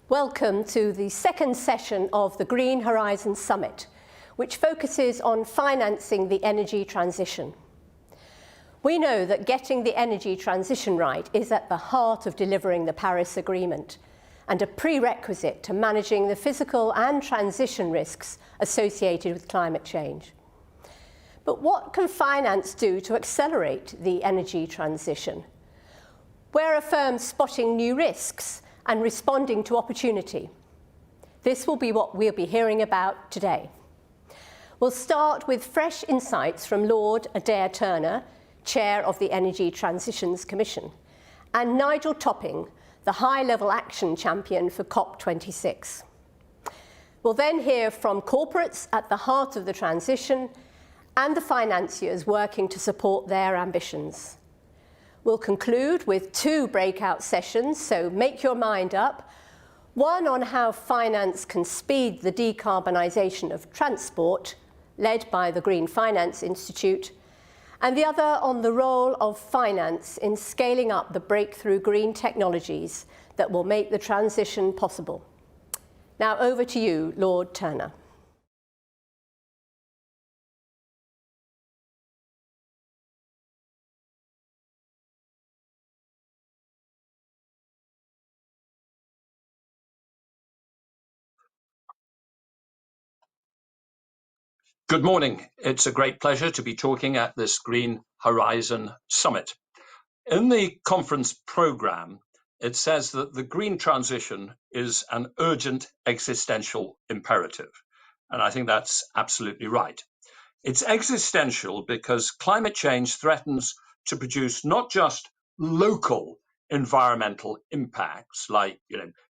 Welcome to the second session of the Green Horizons Summit, which focuses on financing the energy transition. We know that getting the energy transition right is at the heart of delivering the Paris Agreement and a prerequisite to managing the physical and transition risks associated with climate change. But what can finance do to accelerate the energy transition? Where are firms spotting new risks and responding to opportunity? This will be what we'll be hearing about today. We'll start with fresh insights from Lord Adair Turner, Chair of the Energy Transitions Commission, and Nigel Topping, the high-level action champion for COP26. We'll then hear from corporates at the heart of the transition and the financiers working to support their ambitions. We'll conclude with two breakout sessions, so make your mind up. One on how finance can speed the decarbonisation of transport, led by the Green Finance Institute, and the other on the role of finance in scaling up the breakthrough green technologies that will make the transition possible. Now over to you, Lord Turner. Good morning. It's a great pleasure to be talking at this Green Horizon Summit. In the conference programme, it says that the green transition is an urgent existential imperative. And I think that's absolutely right. It's existential because climate change threatens to produce not just local environmental impacts like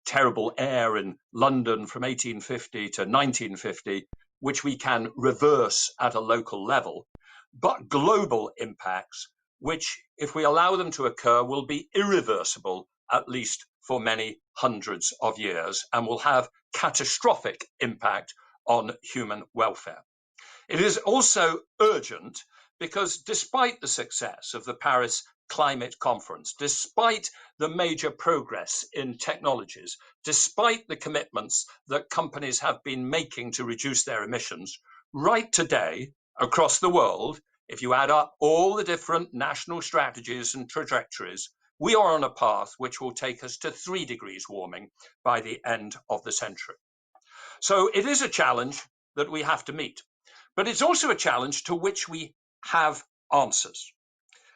terrible air in London from 1850 to 1950, which we can reverse at a local level, but global impacts, which, if we allow them to occur, will be irreversible, at least for many hundreds of years, and will have catastrophic impact on human welfare. It is also urgent because despite the success of the Paris Climate Conference, despite the major progress in technologies, despite the commitments that companies have been making to reduce their emissions, right today, across the world, if you add up all the different national strategies and trajectories, we are on a path which will take us to 3 degrees warming by the end of the century. So it is a challenge that we have to meet, but it's also a challenge to which we have answers.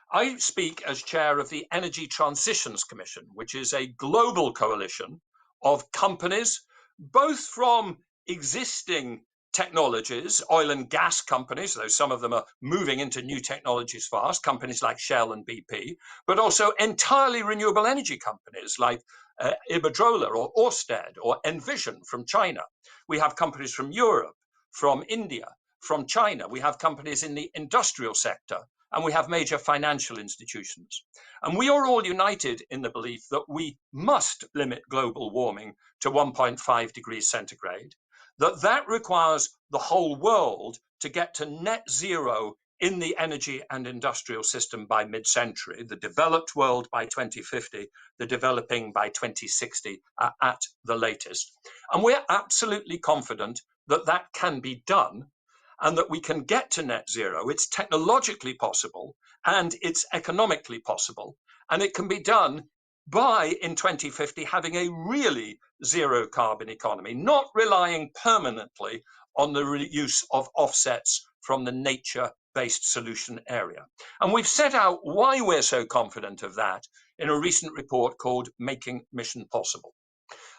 I speak as chair of the Energy Transitions Commission, which is a global coalition of companies, both from existing technologies, oil and gas companies, though some of them are moving into new technologies fast, companies like Shell and BP, but also entirely renewable energy companies like Iberdrola or Ørsted or Envision from China. We have companies from Europe, from India, from China. We have companies in the industrial sector, and we have major financial institutions. And we are all united in the belief that we must limit global warming to 1.5 degrees centigrade, that requires the whole world to get to net zero in the energy and industrial system by mid-century, the developed world by 2050, the developing by 2060 at the latest. And we're absolutely confident that that can be done, and that we can get to net zero. It's technologically possible and it's economically possible. And it can be done by, in 2050, having a really zero carbon economy, not relying permanently on the use of offsets from the nature-based solution area. And we've set out why we're so confident of that in a recent report called Making Mission Possible.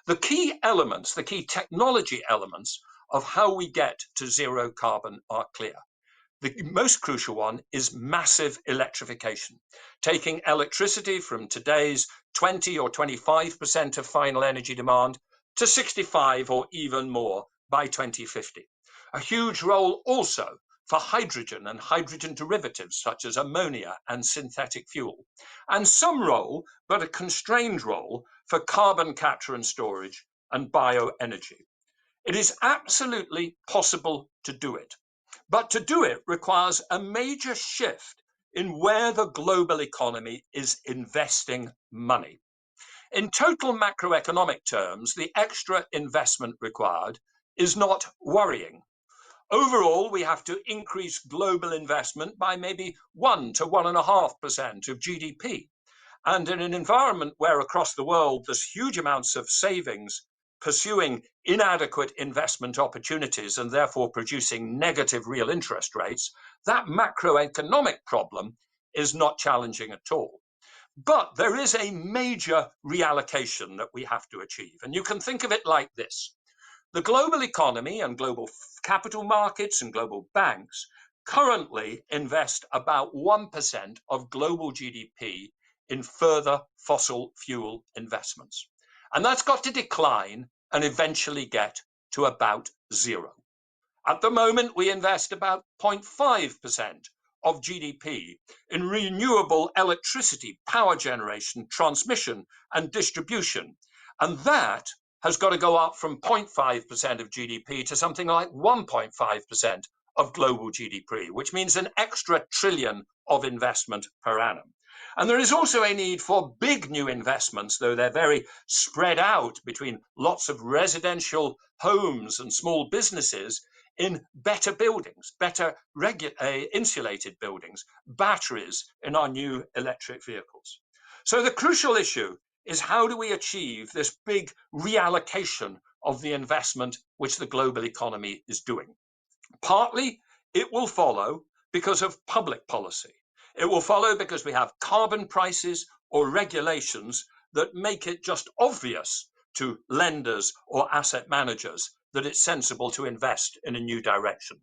The key elements, the key technology elements of how we get to zero carbon are clear. The most crucial one is massive electrification, taking electricity from today's 20 or 25% of final energy demand to 65 or even more by 2050. A huge role also for hydrogen and hydrogen derivatives such as ammonia and synthetic fuel, and some role, but a constrained role, for carbon capture and storage and bioenergy. It is absolutely possible to do it, but to do it requires a major shift in where the global economy is investing money. In total macroeconomic terms, the extra investment required is not worrying. Overall, we have to increase global investment by maybe 1 to 1.5% of GDP. And in an environment where across the world there's huge amounts of savings pursuing inadequate investment opportunities and therefore producing negative real interest rates, that macroeconomic problem is not challenging at all. But there is a major reallocation that we have to achieve. And you can think of it like this. The global economy and global capital markets and global banks currently invest about 1% of global GDP in further fossil fuel investments. And that's got to decline and eventually get to about zero. At the moment, we invest about 0.5% of GDP in renewable electricity, power generation, transmission, and distribution. And that has got to go up from 0.5% of GDP to something like 1.5% of global GDP, which means an extra trillion of investment per annum. And there is also a need for big new investments, though they're very spread out between lots of residential homes and small businesses, in better buildings, better insulated buildings, batteries in our new electric vehicles. So the crucial issue is, how do we achieve this big reallocation of the investment which the global economy is doing? Partly it will follow because of public policy. It will follow because we have carbon prices or regulations that make it just obvious to lenders or asset managers that it's sensible to invest in a new direction.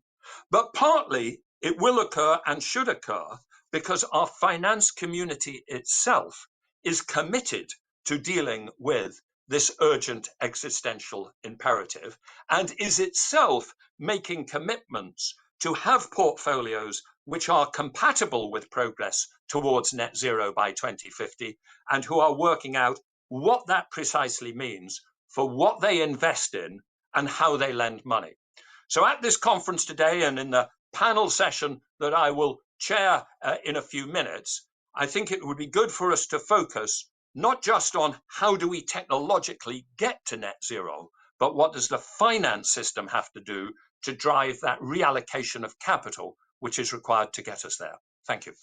But partly it will occur and should occur because our finance community itself is committed to dealing with this urgent existential imperative and is itself making commitments to have portfolios which are compatible with progress towards net zero by 2050 and who are working out what that precisely means for what they invest in and how they lend money. So at this conference today and in the panel session that I will chair in a few minutes, I think it would be good for us to focus not just on how do we technologically get to net zero, but what does the finance system have to do to drive that reallocation of capital which is required to get us there. Thank you.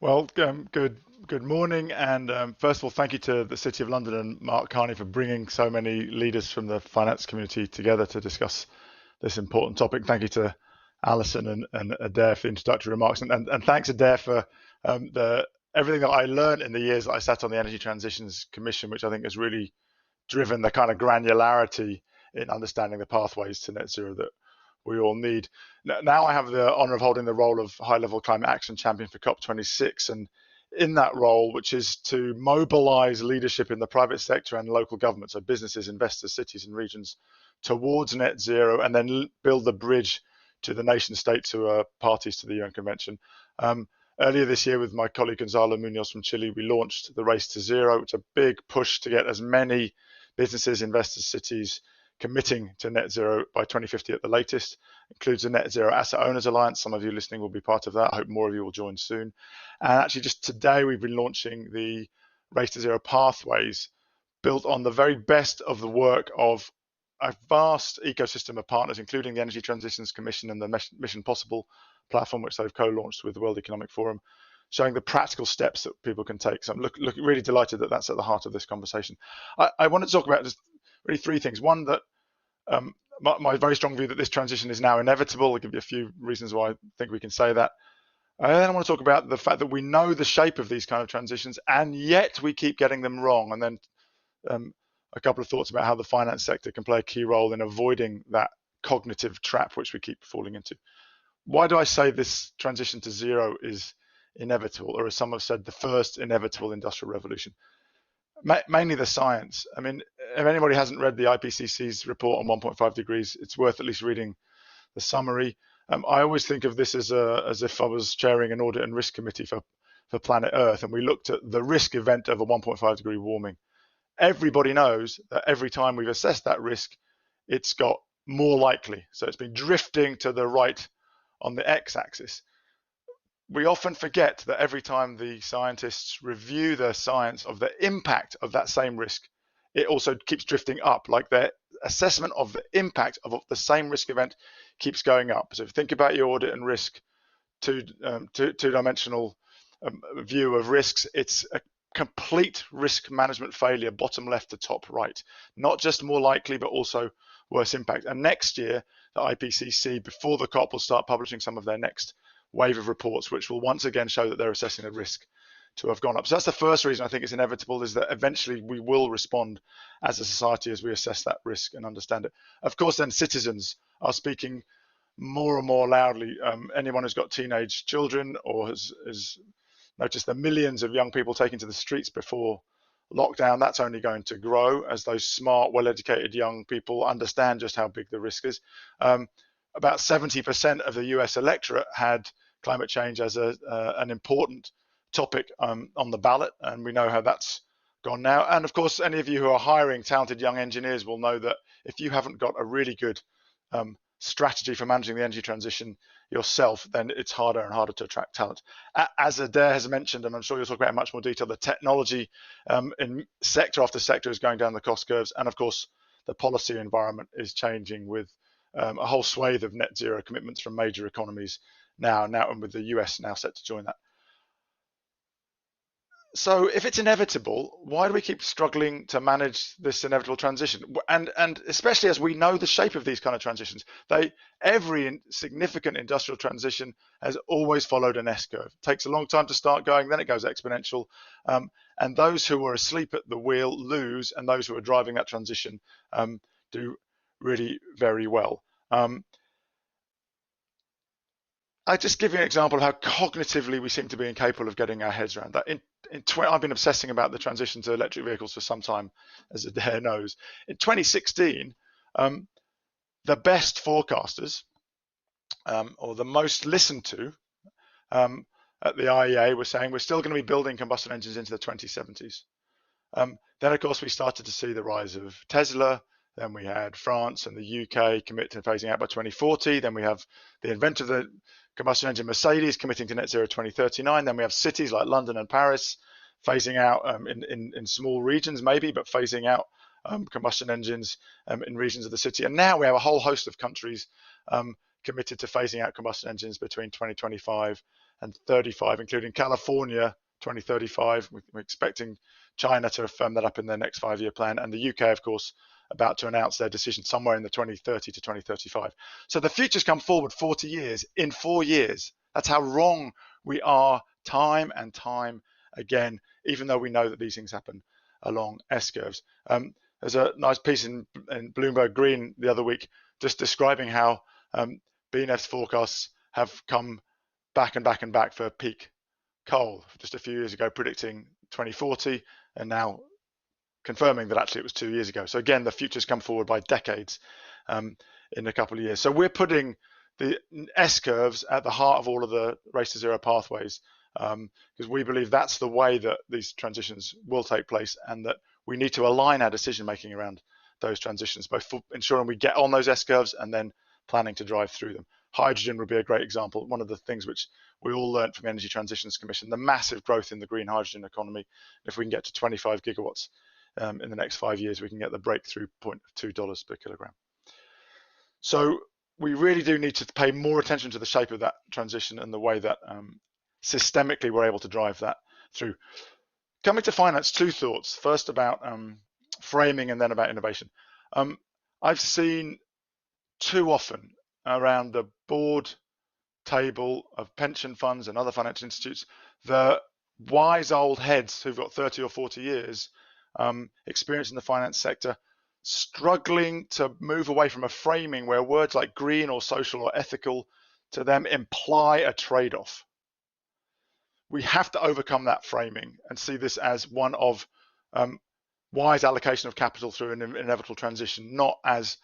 Well, good morning, and first of all, thank you to the City of London and Mark Carney for bringing so many leaders from the finance community together to discuss this important topic. Thank you to Alison and Adair for the introductory remarks, and thanks Adair for everything that I learned in the years that I sat on the Energy Transitions Commission, which I think has really driven the kind of granularity in understanding the pathways to net zero that we all need. Now I have the honour of holding the role of high-level climate action champion for COP26, and in that role, which is to mobilise leadership in the private sector and local government, so businesses, investors, cities and regions, towards net zero, and then build the bridge to the nation states who are parties to the UN Convention. Earlier this year, with my colleague Gonzalo Munoz from Chile, we launched the Race to Zero. It's a big push to get as many businesses, investors, cities committing to net zero by 2050 at the latest. Includes the Net Zero Asset Owners Alliance. Some of you listening will be part of that. I hope more of you will join soon. And actually just today we've been launching the Race to Zero Pathways, built on the very best of the work of a vast ecosystem of partners, including the Energy Transitions Commission and the Mission Possible platform, which they've co-launched with the World Economic Forum, showing the practical steps that people can take. So I'm really delighted that that's at the heart of this conversation. I want to talk about just really three things. One, that my very strong view that this transition is now inevitable. I'll give you a few reasons why I think we can say that. And then I want to talk about the fact that we know the shape of these kind of transitions, and yet we keep getting them wrong. And then a couple of thoughts about how the finance sector can play a key role in avoiding that cognitive trap which we keep falling into. Why do I say this transition to zero is inevitable, or as some have said, the first inevitable industrial revolution? Mainly the science. I mean, if anybody hasn't read the IPCC's report on 1.5 degrees, it's worth at least reading the summary. I always think of this as if I was chairing an audit and risk committee for planet Earth, and we looked at the risk event of a 1.5 degree warming. Everybody knows that every time we've assessed that risk, it's got more likely. So it's been drifting to the right on the x-axis. We often forget that every time the scientists review the science of the impact of that same risk, it also keeps drifting up, like their assessment of the impact of the same risk event keeps going up. So if you think about your audit and risk two-dimensional view of risks, it's a complete risk management failure, bottom left to top right. Not just more likely, but also worse impact. And next year, the IPCC, before the COP, will start publishing some of their next wave of reports, which will once again show that they're assessing a risk to have gone up. So that's the first reason I think it's inevitable, is that eventually we will respond as a society as we assess that risk and understand it. Of course, then citizens are speaking more and more loudly. Anyone who's got teenage children or has noticed the millions of young people taking to the streets before lockdown, that's only going to grow as those smart, well-educated young people understand just how big the risk is. About 70% of the US electorate had climate change as an important topic on the ballot, and we know how that's gone now. And of course, any of you who are hiring talented young engineers will know that if you haven't got a really good strategy for managing the energy transition yourself, then it's harder and harder to attract talent. As Adair has mentioned, and I'm sure you'll talk about in much more detail, the technology in sector after sector is going down the cost curves, and of course the policy environment is changing with a whole swathe of net zero commitments from major economies now, and with the US now set to join that. So if it's inevitable, why do we keep struggling to manage this inevitable transition? And especially as we know the shape of these kind of transitions, every significant industrial transition has always followed an S-curve. It takes a long time to start going, then it goes exponential. And those who are asleep at the wheel lose, and those who are driving that transition do really very well. I just give you an example of how cognitively we seem to be incapable of getting our heads around that. I've been obsessing about the transition to electric vehicles for some time, as Adair knows. In 2016, the best forecasters, or the most listened to at the IEA, were saying we're still going to be building combustion engines into the 2070s. Then, of course, we started to see the rise of Tesla. Then we had France and the UK commit to phasing out by 2040. Then we have the inventor of the combustion engine, Mercedes, committing to net zero 2039. Then we have cities like London and Paris phasing out in small regions maybe, but phasing out combustion engines in regions of the city. And now we have a whole host of countries committed to phasing out combustion engines between 2025 and 35, including California 2035. We're expecting China to firm that up in their next 5-year plan, and the UK, of course, about to announce their decision somewhere in the 2030 to 2035. So the future's come forward 40 years in 4 years. That's how wrong we are time and time again, even though we know that these things happen along S-curves. There's a nice piece in Bloomberg Green the other week just describing how BNEF's forecasts have come back and back and back for peak coal just a few years ago, predicting 2040, and now confirming that actually it was 2 years ago. So again, the future's come forward by decades in a couple of years. So we're putting the S-curves at the heart of all of the Race to Zero pathways, because we believe that's the way that these transitions will take place, and that we need to align our decision making around those transitions, both for ensuring we get on those S-curves and then planning to drive through them. Hydrogen would be a great example. One of the things which we all learned from the Energy Transitions Commission, the massive growth in the green hydrogen economy. If we can get to 25 gigawatts in the next 5 years, we can get the breakthrough point of $2 per kilogram. So we really do need to pay more attention to the shape of that transition and the way that systemically we're able to drive that through. Coming to finance, two thoughts. First about framing and then about innovation. I've seen too often around the board table of pension funds and other financial institutes, the wise old heads who've got 30 or 40 years experience in the finance sector, struggling to move away from a framing where words like green or social or ethical to them imply a trade-off. We have to overcome that framing and see this as one of wise allocation of capital through an inevitable transition, not as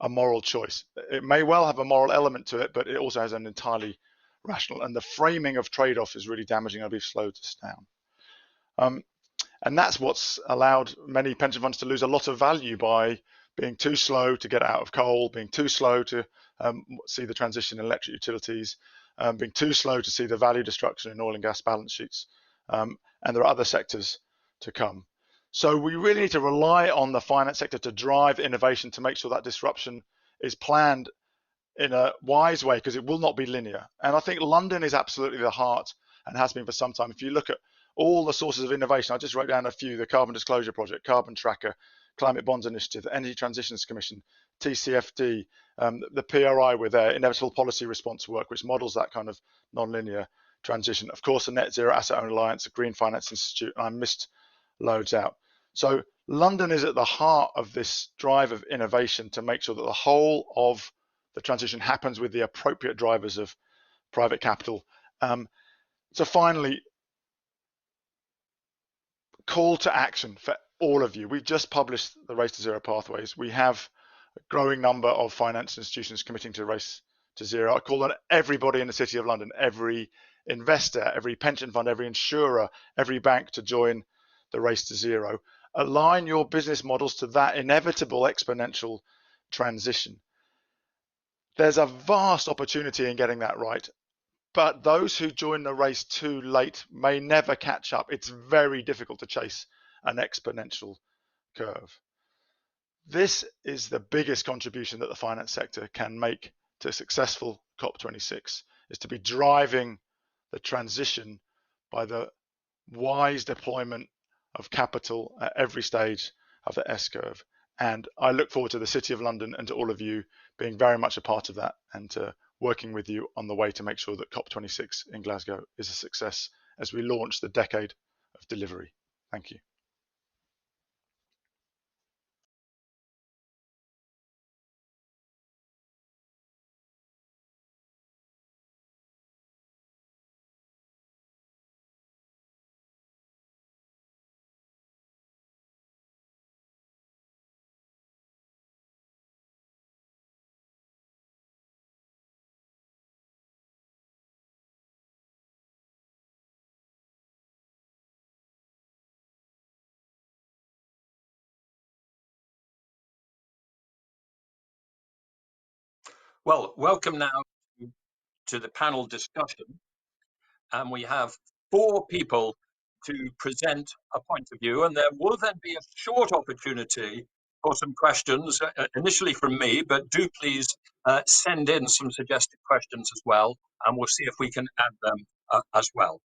a moral choice. It may well have a moral element to it, but it also has an entirely rational. And the framing of trade-off is really damaging. I'll be slowed this down. And that's what's allowed many pension funds to lose a lot of value by being too slow to get out of coal, being too slow to see the transition in electric utilities, being too slow to see the value destruction in oil and gas balance sheets. And there are other sectors to come. So we really need to rely on the finance sector to drive innovation, to make sure that disruption is planned in a wise way, because it will not be linear. And I think London is absolutely the heart, and has been for some time. If you look at all the sources of innovation, I just wrote down a few: the Carbon Disclosure Project, Carbon Tracker, Climate Bonds Initiative, the Energy Transitions Commission, TCFD, the PRI with their Inevitable Policy Response work, which models that kind of non-linear transition. Of course, the Net Zero Asset Owner Alliance, the Green Finance Institute, and I missed loads out. So London is at the heart of this drive of innovation to make sure that the whole of the transition happens with the appropriate drivers of private capital. So finally, call to action for all of you. We've just published the Race to Zero Pathways. We have a growing number of finance institutions committing to Race to Zero. I call on everybody in the City of London, every investor, every pension fund, every insurer, every bank to join the Race to Zero. Align your business models to that inevitable exponential transition. There's a vast opportunity in getting that right, but those who join the race too late may never catch up. It's very difficult to chase an exponential curve. This is the biggest contribution that the finance sector can make to a successful COP26, is to be driving the transition by the wise deployment of capital at every stage of the S-curve. And I look forward to the City of London and to all of you being very much a part of that, and to working with you on the way to make sure that COP26 in Glasgow is a success as we launch the decade of delivery. Thank you. Well, welcome now to the panel discussion. And we have 4 people to present a point of view, and there will then be a short opportunity for some questions, initially from me, but do please send in some suggested questions as well, and we'll see if we can add them as well.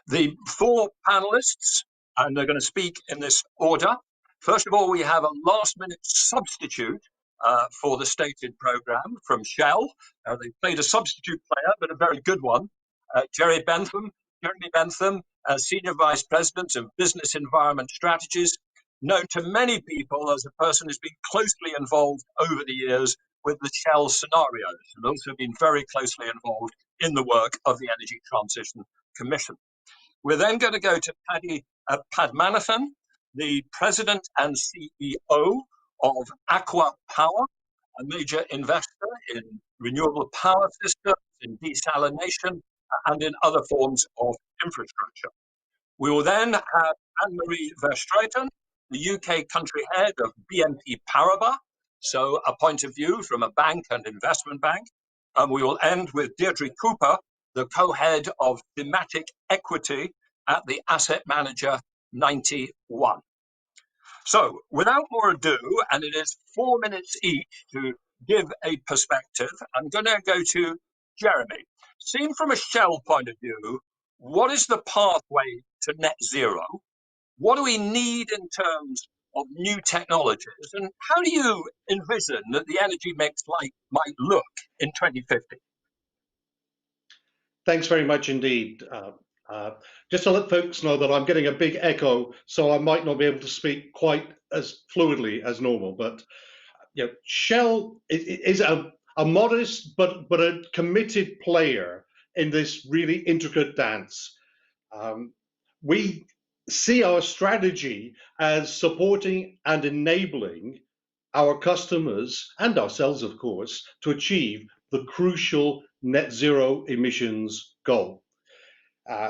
The 4 panelists, and they're going to speak in this order. First of all, we have a last-minute substitute for the stated programme from Shell. They played a substitute player, but a very good one. Jeremy Bentham, Senior Vice President of Business Environment Strategies, known to many people as a person who's been closely involved over the years with the Shell scenarios, and also been very closely involved in the work of the Energy Transition Commission. We're then going to go to Paddy Padmanathan, the President and CEO of Aqua Power, a major investor in renewable power systems, in desalination, and in other forms of infrastructure. We will then have Anne-Marie Verstraeten, the UK country head of BNP Paribas, so a point of view from a bank and investment bank. And we will end with Deirdre Cooper, the co-head of thematic equity at the asset manager 91. So without more ado, and it is 4 minutes each to give a perspective, I'm going to go to Jeremy. Seen from a Shell point of view, what is the pathway to net zero? What do we need in terms of new technologies? And how do you envision that the energy mix might look in 2050? Thanks very much indeed. Just to let folks know that I'm getting a big echo, so I might not be able to speak quite as fluidly as normal. But you know, Shell is a modest but a committed player in this really intricate dance. We see our strategy as supporting and enabling our customers and ourselves, of course, to achieve the crucial net zero emissions goal.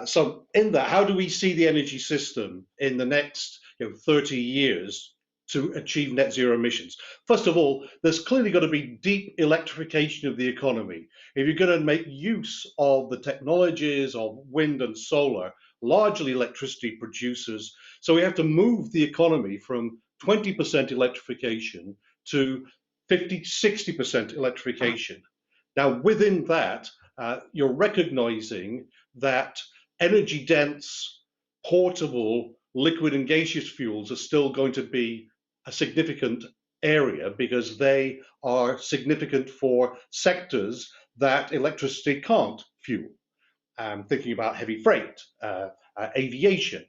So in that, how do we see the energy system in the next 30 years to achieve net zero emissions? First of all, there's clearly got to be deep electrification of the economy. If you're going to make use of the technologies of wind and solar, largely electricity producers, so we have to move the economy from 20% electrification to 50, 60% electrification. Now, within that, you're recognizing that energy dense, portable, liquid and gaseous fuels are still going to be a significant area because they are significant for sectors that electricity can't fuel. Thinking about heavy freight, aviation,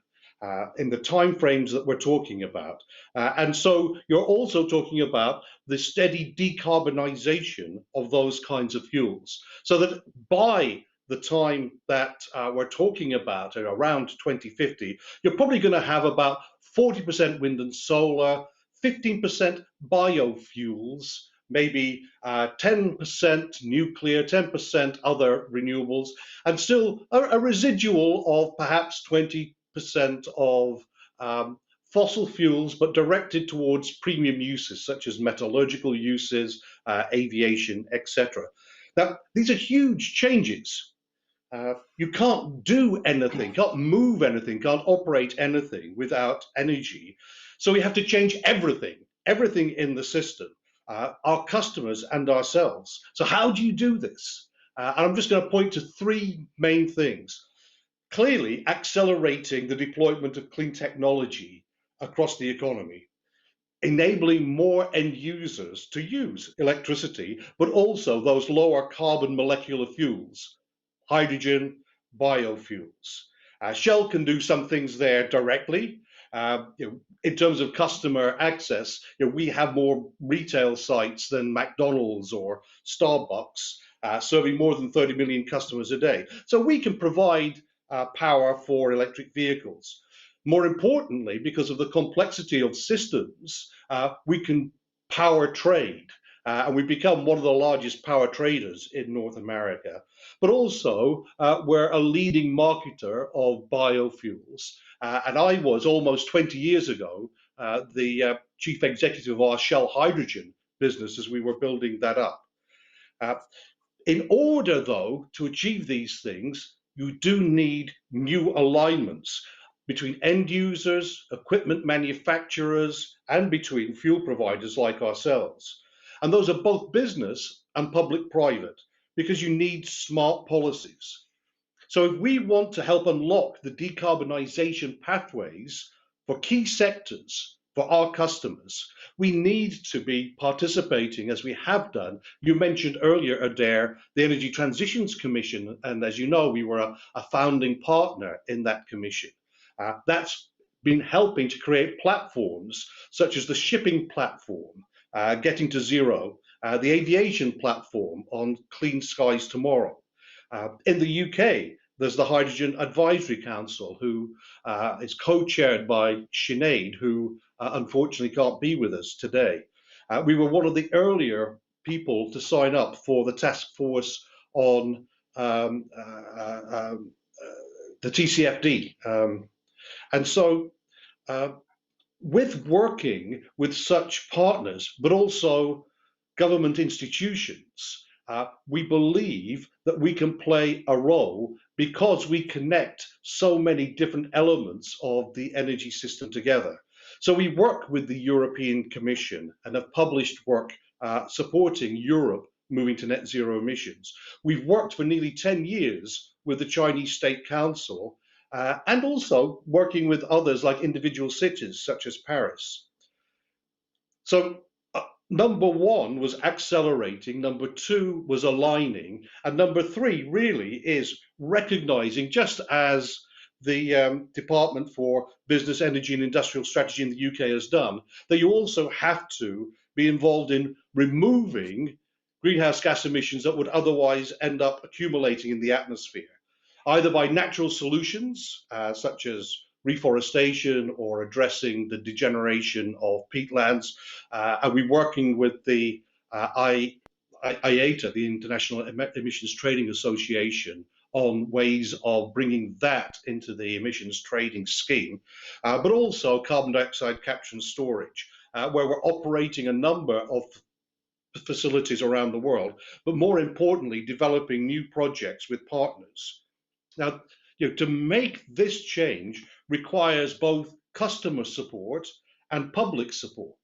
in the timeframes that we're talking about. And so you're also talking about the steady decarbonization of those kinds of fuels, so that by the time that we're talking about around 2050, you're probably going to have about 40% wind and solar, 15% biofuels, maybe 10% nuclear, 10% other renewables, and still a residual of perhaps 20% of fossil fuels, but directed towards premium uses such as metallurgical uses, aviation, etc. Now, these are huge changes. You can't do anything, can't move anything, can't operate anything without energy. So we have to change everything in the system, our customers and ourselves. So how do you do this? And I'm just going to point to three main things. Clearly, accelerating the deployment of clean technology across the economy, enabling more end users to use electricity, but also those lower carbon molecular fuels, hydrogen, biofuels. Shell can do some things there directly. In terms of customer access, we have more retail sites than McDonald's or Starbucks, serving more than 30 million customers a day. So we can provide power for electric vehicles. More importantly, because of the complexity of systems, we can power trade. And we've become one of the largest power traders in North America. But also, we're a leading marketer of biofuels. And I was almost 20 years ago the chief executive of our Shell Hydrogen business as we were building that up. In order, though, to achieve these things, you do need new alignments between end users, equipment manufacturers, and between fuel providers like ourselves. And those are both business and public-private, because you need smart policies. So if we want to help unlock the decarbonization pathways for key sectors, for our customers, we need to be participating as we have done. You mentioned earlier, Adair, the Energy Transitions Commission, and as you know, we were a founding partner in that commission. That's been helping to create platforms such as the shipping platform, Getting to Zero, the aviation platform on Clean Skies Tomorrow. In the UK, there's the Hydrogen Advisory Council, who is co-chaired by Sinead, who unfortunately can't be with us today. We were one of the earlier people to sign up for the task force on the TCFD. And so with working with such partners, but also government institutions, we believe that we can play a role because we connect so many different elements of the energy system together. So we work with the European Commission and have published work supporting Europe moving to net zero emissions. We've worked for nearly 10 years with the Chinese State Council and also working with others like individual cities such as Paris. So number one was accelerating, number two was aligning, and number three really is recognizing, just as the Department for Business, Energy and Industrial Strategy in the UK has done, that you also have to be involved in removing greenhouse gas emissions that would otherwise end up accumulating in the atmosphere, either by natural solutions, such as reforestation or addressing the degeneration of peatlands. And we're working with the IATA, the International Emissions Trading Association, on ways of bringing that into the emissions trading scheme, but also carbon dioxide capture and storage, where we're operating a number of facilities around the world, but more importantly, developing new projects with partners. Now, to make this change requires both customer support and public support.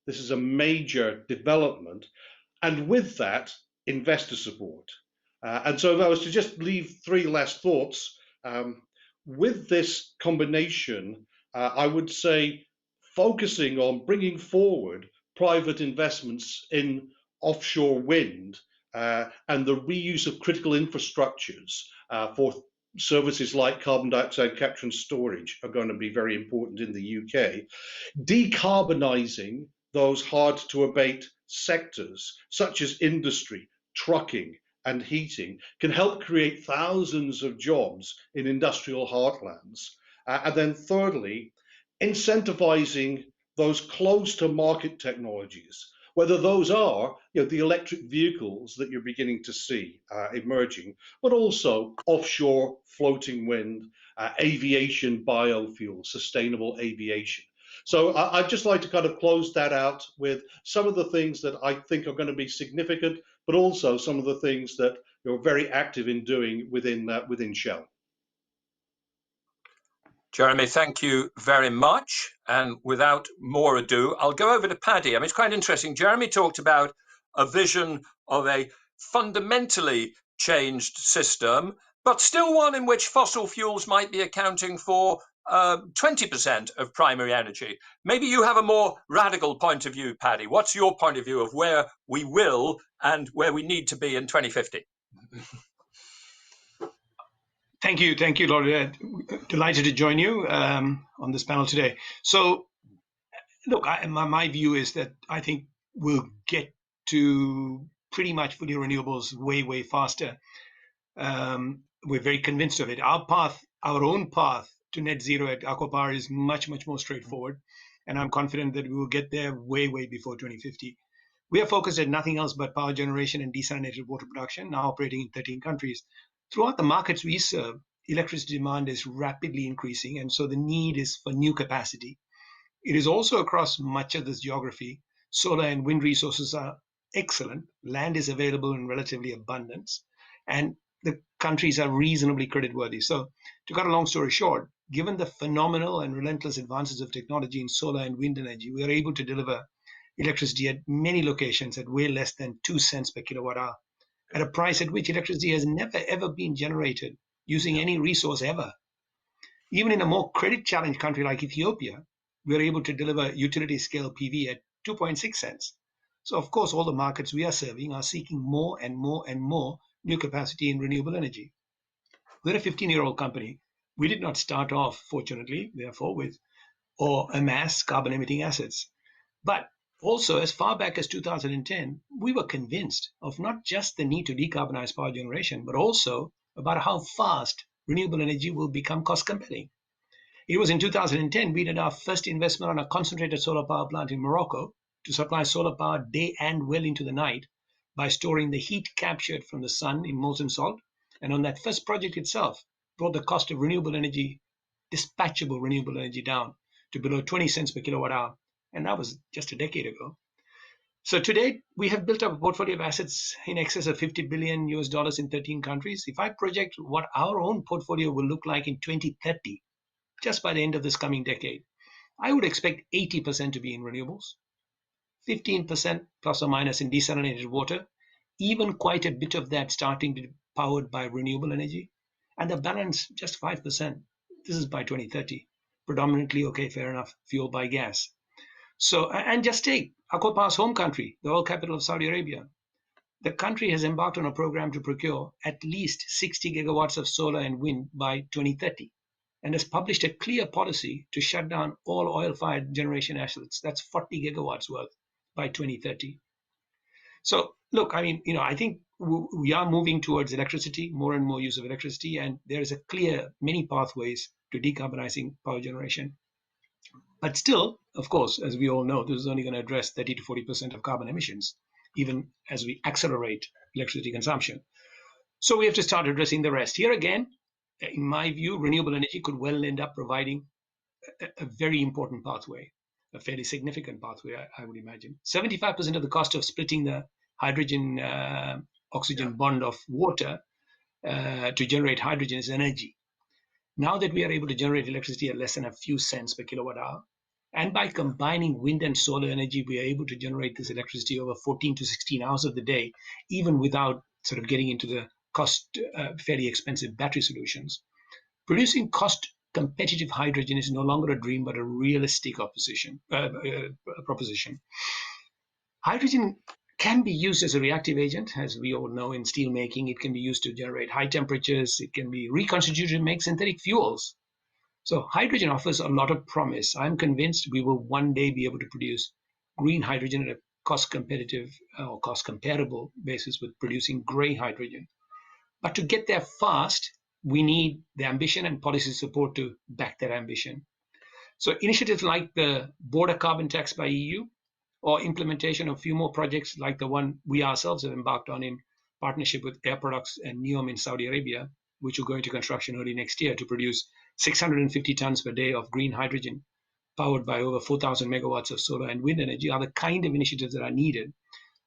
This is a major development, and with that, investor support. And so if I was to just leave 3 last thoughts, with this combination, I would say focusing on bringing forward private investments in offshore wind and the reuse of critical infrastructures for services like carbon dioxide capture and storage are going to be very important in the UK. Decarbonising those hard to abate sectors such as industry, trucking, and heating can help create thousands of jobs in industrial heartlands. And then thirdly, incentivizing those close to market technologies, whether those are the electric vehicles that you're beginning to see emerging, but also offshore floating wind, aviation biofuel, sustainable aviation. So I'd just like to kind of close that out with some of the things that I think are going to be significant, but also some of the things that you're very active in doing within Shell. Jeremy, thank you very much. And without more ado, I'll go over to Paddy. I mean, it's quite interesting. Jeremy talked about a vision of a fundamentally changed system, but still one in which fossil fuels might be accounting for 20% of primary energy. Maybe you have a more radical point of view, Paddy. What's your point of view of where we will and where we need to be in 2050? Thank you, Lord. Delighted to join you on this panel today. So, look, my view is that I think we'll get to pretty much fully renewables way faster. We're very convinced of it. Our own path to net zero at ACWA Power is much more straightforward, and I'm confident that we will get there way before 2050. We are focused at nothing else but power generation and desalinated water production, now operating in 13 countries. Throughout the markets we serve, electricity demand is rapidly increasing, and so the need is for new capacity. It is also across much of this geography. Solar and wind resources are excellent. Land is available in relatively abundance, and the countries are reasonably creditworthy. So, to cut a long story short, given the phenomenal and relentless advances of technology in solar and wind energy, we are able to deliver electricity at many locations at way less than 2 cents per kilowatt hour, at a price at which electricity has never ever been generated using any resource ever. Even in a more credit-challenged country like Ethiopia, we are able to deliver utility-scale PV at 2.6 cents. So, of course, all the markets we are serving are seeking more and more new capacity in renewable energy. We're a 15-year-old company. We did not start off, fortunately, therefore, with or amass carbon-emitting assets. But also, as far back as 2010, we were convinced of not just the need to decarbonize power generation, but also about how fast renewable energy will become cost compelling. It was in 2010 we did our first investment on a concentrated solar power plant in Morocco to supply solar power day and well into the night by storing the heat captured from the sun in molten salt. And on that first project itself, brought the cost of renewable energy, dispatchable renewable energy, down to below 20 cents per kilowatt hour. And that was just a decade ago. So today, we have built up a portfolio of assets in excess of $50 billion in 13 countries. If I project what our own portfolio will look like in 2030, just by the end of this coming decade, I would expect 80% to be in renewables, 15% plus or minus in desalinated water, even quite a bit of that starting to be powered by renewable energy, and the balance just 5%. This is by 2030, predominantly, okay, fair enough, fueled by gas. So, and just take ACWA Power's home country, the oil capital of Saudi Arabia. The country has embarked on a program to procure at least 60 gigawatts of solar and wind by 2030, and has published a clear policy to shut down all oil-fired generation assets. That's 40 gigawatts worth by 2030. So, look, I mean, I think we are moving towards electricity, more and more use of electricity, and there is a clear many pathways to decarbonizing power generation. But still, of course, as we all know, this is only going to address 30 to 40% of carbon emissions, even as we accelerate electricity consumption. So we have to start addressing the rest. Here again, in my view, renewable energy could well end up providing a very important pathway, a fairly significant pathway, I would imagine. 75% of the cost of splitting the hydrogen oxygen bond of water to generate hydrogen is energy. Now that we are able to generate electricity at less than a few cents per kilowatt hour, and by combining wind and solar energy, we are able to generate this electricity over 14 to 16 hours of the day, even without sort of getting into the cost, fairly expensive battery solutions. Producing cost competitive hydrogen is no longer a dream, but a realistic proposition. Hydrogen can be used as a reactive agent, as we all know in steel making. It can be used to generate high temperatures. It can be reconstituted to make synthetic fuels. So hydrogen offers a lot of promise. I'm convinced we will one day be able to produce green hydrogen at a cost competitive or cost comparable basis with producing gray hydrogen. But to get there fast, we need the ambition and policy support to back that ambition. So initiatives like the border carbon tax by EU, or implementation of a few more projects like the one we ourselves have embarked on in partnership with Air Products and NEOM in Saudi Arabia, which will go into construction early next year to produce 650 tons per day of green hydrogen powered by over 4,000 megawatts of solar and wind energy, are the kind of initiatives that are needed.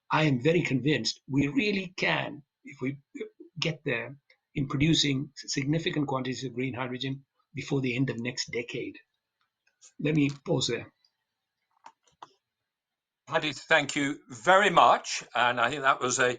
I am very convinced we really can, if we get there, in producing significant quantities of green hydrogen before the end of next decade. Let me pause there. Hadi, thank you very much. And I think that was a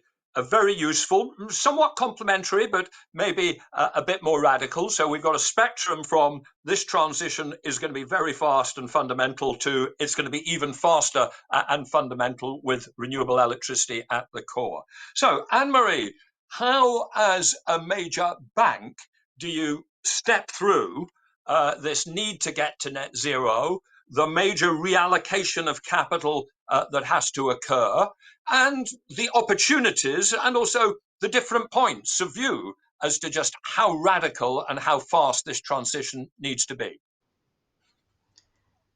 very useful, somewhat complimentary, but maybe a bit more radical. So we've got a spectrum from this transition is going to be very fast and fundamental to it's going to be even faster and fundamental with renewable electricity at the core. So Anne-Marie, how as a major bank do you step through this need to get to net zero, the major reallocation of capital that has to occur, and the opportunities and also the different points of view as to just how radical and how fast this transition needs to be?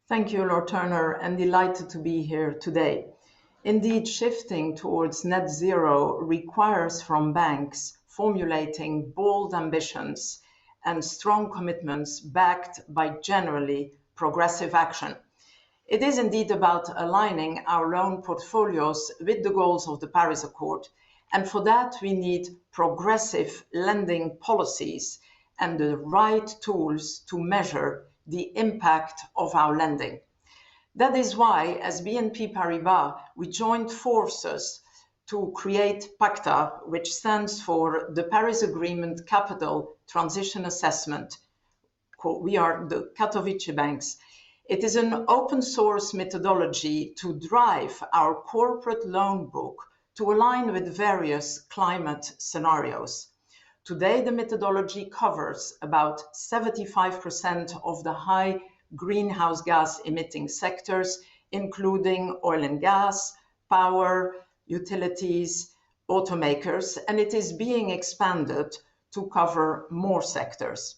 Thank you, Lord Turner. I'm delighted to be here today. Indeed, shifting towards net zero requires from banks formulating bold ambitions and strong commitments backed by generally progressive action. It is indeed about aligning our loan portfolios with the goals of the Paris Accord, and for that we need progressive lending policies and the right tools to measure the impact of our lending. That is why, as BNP Paribas, we joined forces to create PACTA, which stands for the Paris Agreement Capital Transition Assessment. We are the Katowice banks. It is an open source methodology to drive our corporate loan book to align with various climate scenarios. Today, the methodology covers about 75% of the high greenhouse gas emitting sectors, including oil and gas, power, utilities, automakers, and it is being expanded to cover more sectors.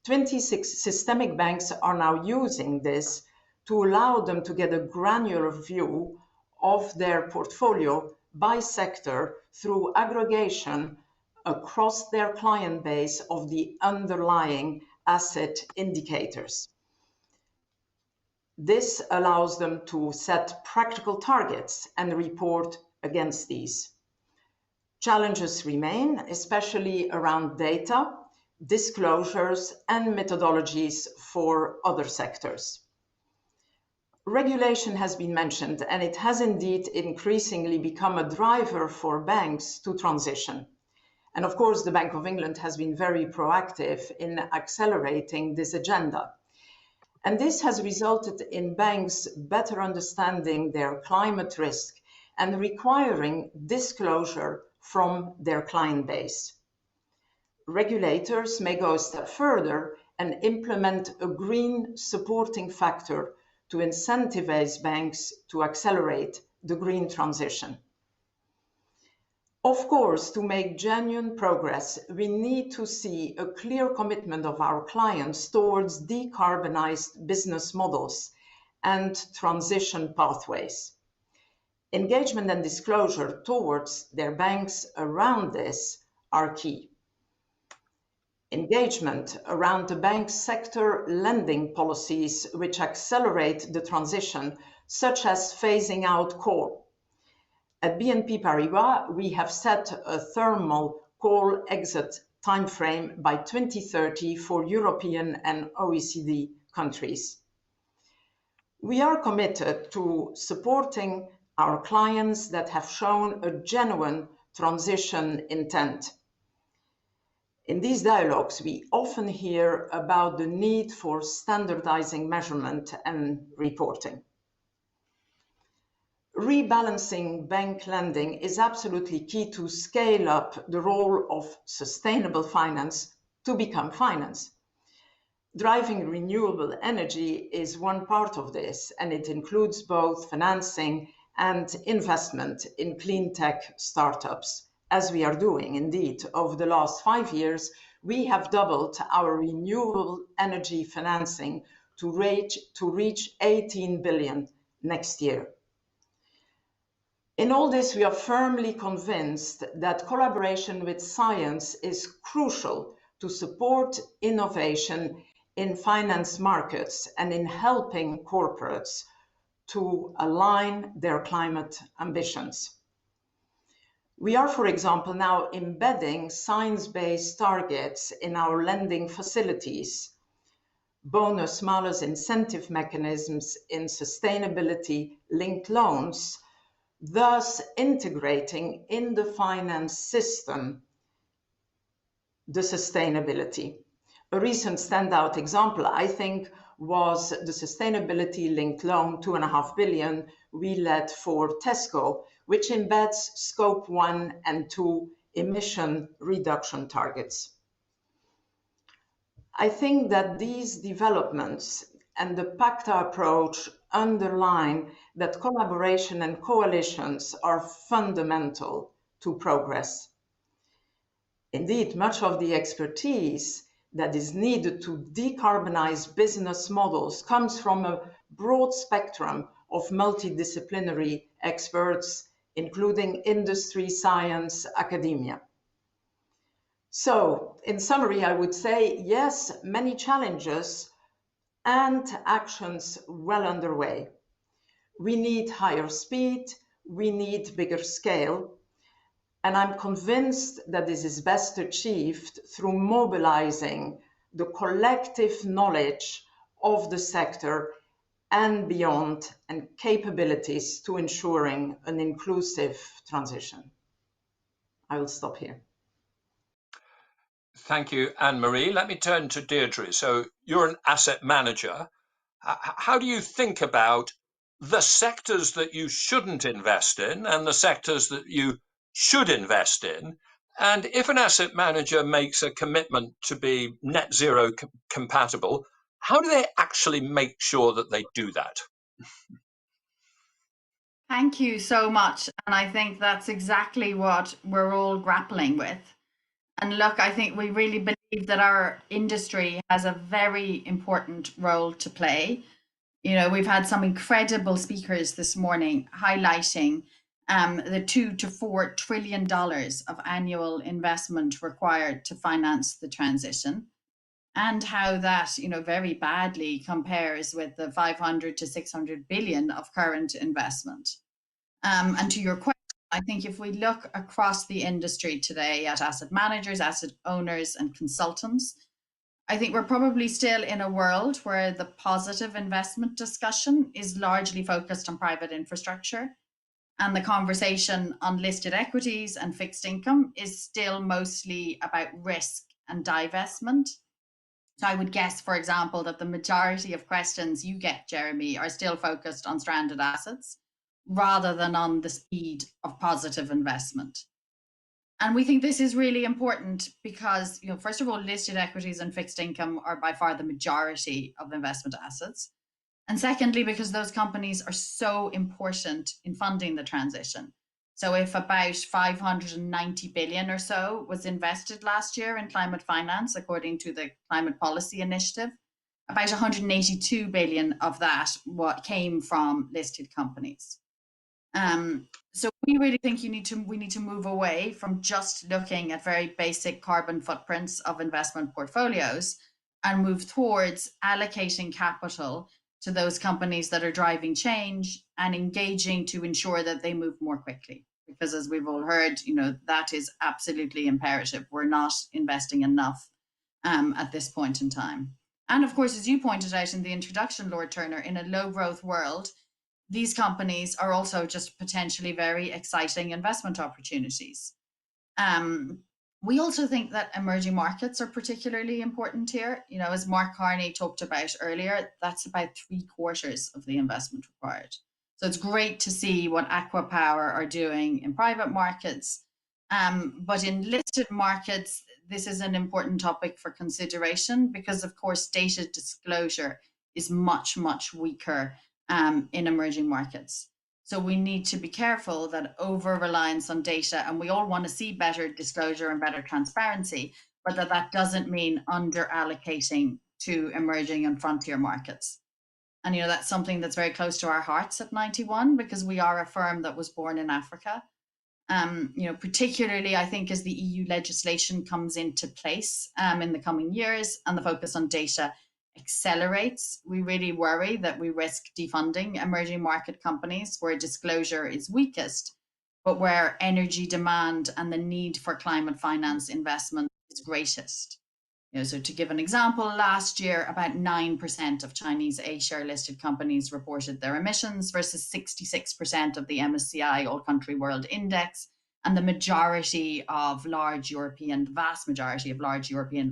26 systemic banks are now using this to allow them to get a granular view of their portfolio by sector through aggregation across their client base of the underlying asset indicators. This allows them to set practical targets and report against these. Challenges remain, especially around data, disclosures, and methodologies for other sectors. Regulation has been mentioned, and it has indeed increasingly become a driver for banks to transition. And of course, the Bank of England has been very proactive in accelerating this agenda. And this has resulted in banks better understanding their climate risk and requiring disclosure from their client base. Regulators may go a step further and implement a green supporting factor to incentivize banks to accelerate the green transition. Of course, to make genuine progress, we need to see a clear commitment of our clients towards decarbonized business models and transition pathways. Engagement and disclosure towards their banks around this are key. Engagement around the bank sector lending policies which accelerate the transition, such as phasing out coal. At BNP Paribas, we have set a thermal coal exit timeframe by 2030 for European and OECD countries. We are committed to supporting our clients that have shown a genuine transition intent. In these dialogues, we often hear about the need for standardizing measurement and reporting. Rebalancing bank lending is absolutely key to scale up the role of sustainable finance to become finance. Driving renewable energy is one part of this, and it includes both financing and investment in clean tech startups, as we are doing. Indeed, over the last 5 years, we have doubled our renewable energy financing to reach 18 billion next year. In all this, we are firmly convinced that collaboration with science is crucial to support innovation in finance markets and in helping corporates to align their climate ambitions. We are, for example, now embedding science-based targets in our lending facilities, bonus-malus incentive mechanisms in sustainability-linked loans, thus integrating in the finance system the sustainability. A recent standout example, I think, was the sustainability-linked loan, 2.5 billion, we led for Tesco, which embeds Scope 1 and 2 emission reduction targets. I think that these developments and the PACTA approach underline that collaboration and coalitions are fundamental to progress. Indeed, much of the expertise that is needed to decarbonize business models comes from a broad spectrum of multidisciplinary experts, including industry, science, academia. So, in summary, I would say, yes, many challenges and actions well underway. We need higher speed, we need bigger scale, and I'm convinced that this is best achieved through mobilizing the collective knowledge of the sector and beyond, and capabilities to ensuring an inclusive transition. I will stop here. Thank you, Anne-Marie. Let me turn to Deirdre. So you're an asset manager. How do you think about the sectors that you shouldn't invest in and the sectors that you should invest in? And if an asset manager makes a commitment to be net zero compatible, how do they actually make sure that they do that? Thank you so much. And I think that's exactly what we're all grappling with. And look, I think we really believe that our industry has a very important role to play. You know, we've had some incredible speakers this morning highlighting the $2 to $4 trillion of annual investment required to finance the transition, and how that, you know, very badly compares with the 500 to 600 billion of current investment. And to your question, I think if we look across the industry today at asset managers, asset owners, and consultants, I think we're probably still in a world where the positive investment discussion is largely focused on private infrastructure, and the conversation on listed equities and fixed income is still mostly about risk and divestment. So I would guess, for example, that the majority of questions you get, Jeremy, are still focused on stranded assets rather than on the speed of positive investment. And we think this is really important because, you know, first of all, listed equities and fixed income are by far the majority of investment assets. And secondly, because those companies are so important in funding the transition. So if about 590 billion or so was invested last year in climate finance, according to the Climate Policy Initiative, about 182 billion of that came from listed companies. So we really think we need to move away from just looking at very basic carbon footprints of investment portfolios and move towards allocating capital to those companies that are driving change and engaging to ensure that they move more quickly. Because as we've all heard, that is absolutely imperative. We're not investing enough at this point in time. And of course, as you pointed out in the introduction, Lord Turner, in a low growth world, these companies are also just potentially very exciting investment opportunities. We also think that emerging markets are particularly important here. As Mark Carney talked about earlier, that's about 3/4 of the investment required. So it's great to see what ACWA Power are doing in private markets. But in listed markets, this is an important topic for consideration because, of course, data disclosure is much, much weaker in emerging markets. So we need to be careful that over-reliance on data, and we all want to see better disclosure and better transparency, but that doesn't mean under-allocating to emerging and frontier markets. And that's something that's very close to our hearts at 91 because we are a firm that was born in Africa. Particularly, I think, as the EU legislation comes into place in the coming years and the focus on data accelerates, we really worry that we risk defunding emerging market companies where disclosure is weakest, but where energy demand and the need for climate finance investment is greatest. So to give an example, last year, about 9% of Chinese A-share listed companies reported their emissions versus 66% of the MSCI All Country World Index and the vast majority of large European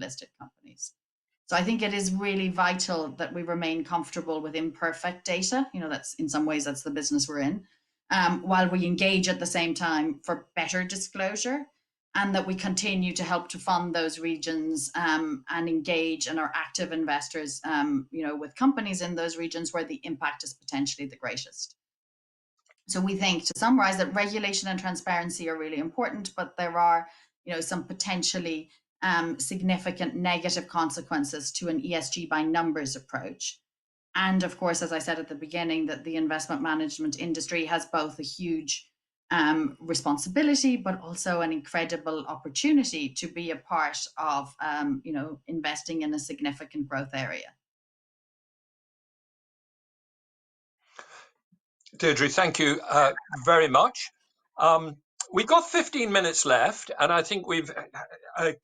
listed companies. So I think it is really vital that we remain comfortable with imperfect data. That's in some ways, that's the business we're in, while we engage at the same time for better disclosure, and that we continue to help to fund those regions and engage and are active investors, with companies in those regions where the impact is potentially the greatest. So we think, to summarize, that regulation and transparency are really important, but there are, some potentially significant negative consequences to an ESG by numbers approach. And of course, as I said at the beginning, that the investment management industry has both a huge responsibility, but also an incredible opportunity to be a part of, investing in a significant growth area. Deirdre, thank you very much. We've got 15 minutes left, and I think we've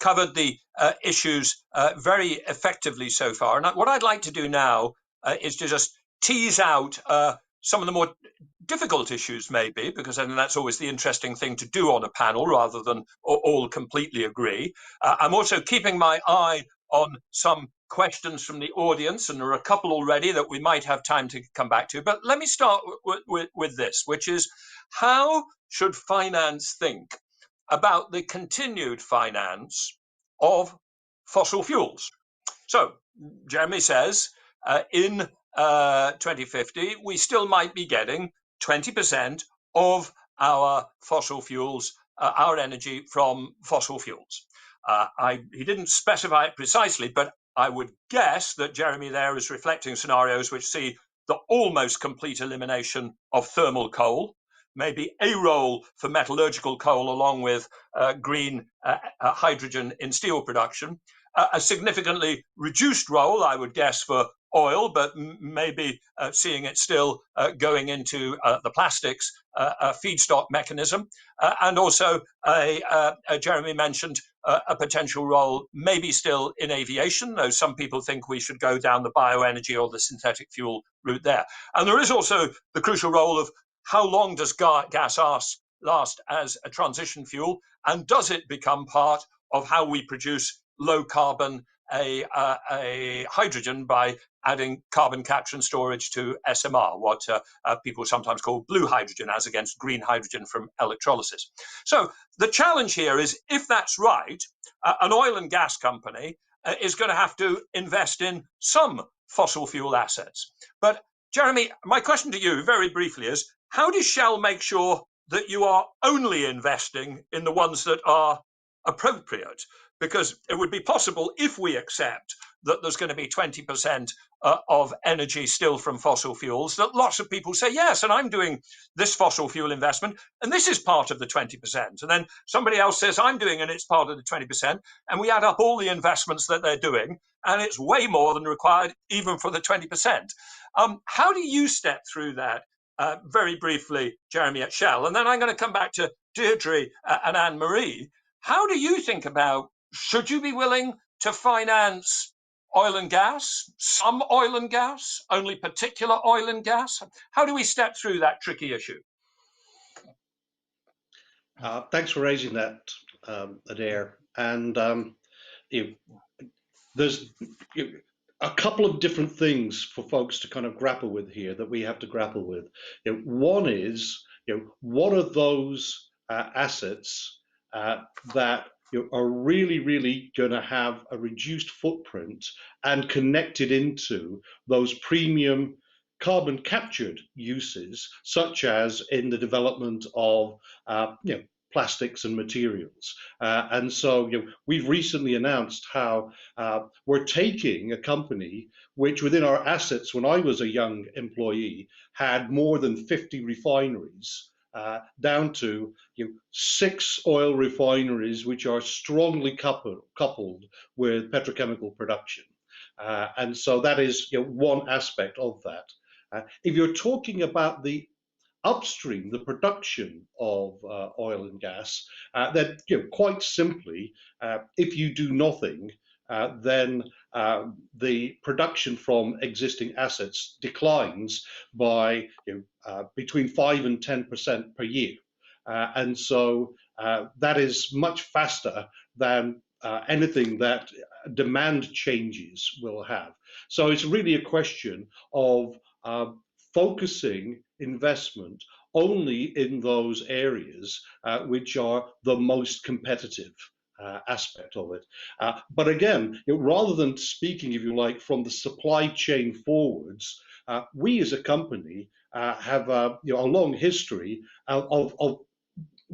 covered the issues very effectively so far. And what I'd like to do now is to just tease out some of the more difficult issues, maybe, because I think that's always the interesting thing to do on a panel rather than all completely agree. I'm also keeping my eye on some questions from the audience, and there are a couple already that we might have time to come back to. But let me start with this, which is, how should finance think about the continued finance of fossil fuels? So Jeremy says in 2050, we still might be getting 20% of our fossil fuels, our energy from fossil fuels. He didn't specify it precisely, but I would guess that Jeremy there is reflecting scenarios which see the almost complete elimination of thermal coal, maybe a role for metallurgical coal along with green hydrogen in steel production, a significantly reduced role, I would guess, for oil, but maybe seeing it still going into the plastics feedstock mechanism. And also, Jeremy mentioned a potential role maybe still in aviation, though some people think we should go down the bioenergy or the synthetic fuel route there. And there is also the crucial role of how long does gas last as a transition fuel, and does it become part of how we produce low carbon hydrogen by adding carbon capture and storage to SMR, what people sometimes call blue hydrogen, as against green hydrogen from electrolysis. So the challenge here is, if that's right, an oil and gas company is going to have to invest in some fossil fuel assets. But Jeremy, my question to you very briefly is, how does Shell make sure that you are only investing in the ones that are appropriate? Because it would be possible, if we accept that there's going to be 20% of energy still from fossil fuels, that lots of people say, yes, and I'm doing this fossil fuel investment, and this is part of the 20%. And then somebody else says, I'm doing, and it's part of the 20%. And we add up all the investments that they're doing, and it's way more than required, even for the 20%. How do you step through that? Very briefly, Jeremy, at Shell, and then I'm going to come back to Deirdre and Anne-Marie. How do you think about, should you be willing to finance oil and gas, some oil and gas, only particular oil and gas? How do we step through that tricky issue? Thanks for raising that, Adair. And there's a couple of different things for folks to kind of grapple with here that we have to grapple with. One is, what are those assets that are really going to have a reduced footprint and connected into those premium carbon captured uses, such as in the development of plastics and materials. And so we've recently announced how we're taking a company which within our assets, when I was a young employee, had more than 50 refineries, down to 6 oil refineries which are strongly coupled with petrochemical production. And so that is one aspect of that. If you're talking about the upstream, the production of oil and gas, then quite simply, if you do nothing, then the production from existing assets declines by between 5 and 10% per year. And so that is much faster than anything that demand changes will have. So it's really a question of focusing investment only in those areas which are the most competitive aspect of it. But again, rather than speaking, if you like, from the supply chain forwards, we as a company have a long history of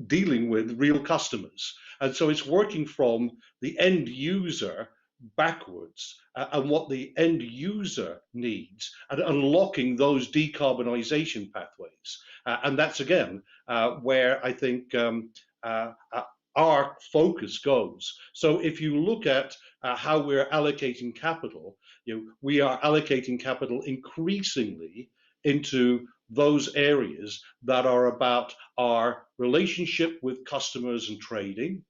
dealing with real customers. And so it's working from the end user backwards and what the end user needs and unlocking those decarbonization pathways. And that's again where I think our focus goes. So if you look at how we're allocating capital, we are allocating capital increasingly into those areas that are about our relationship with customers and trading,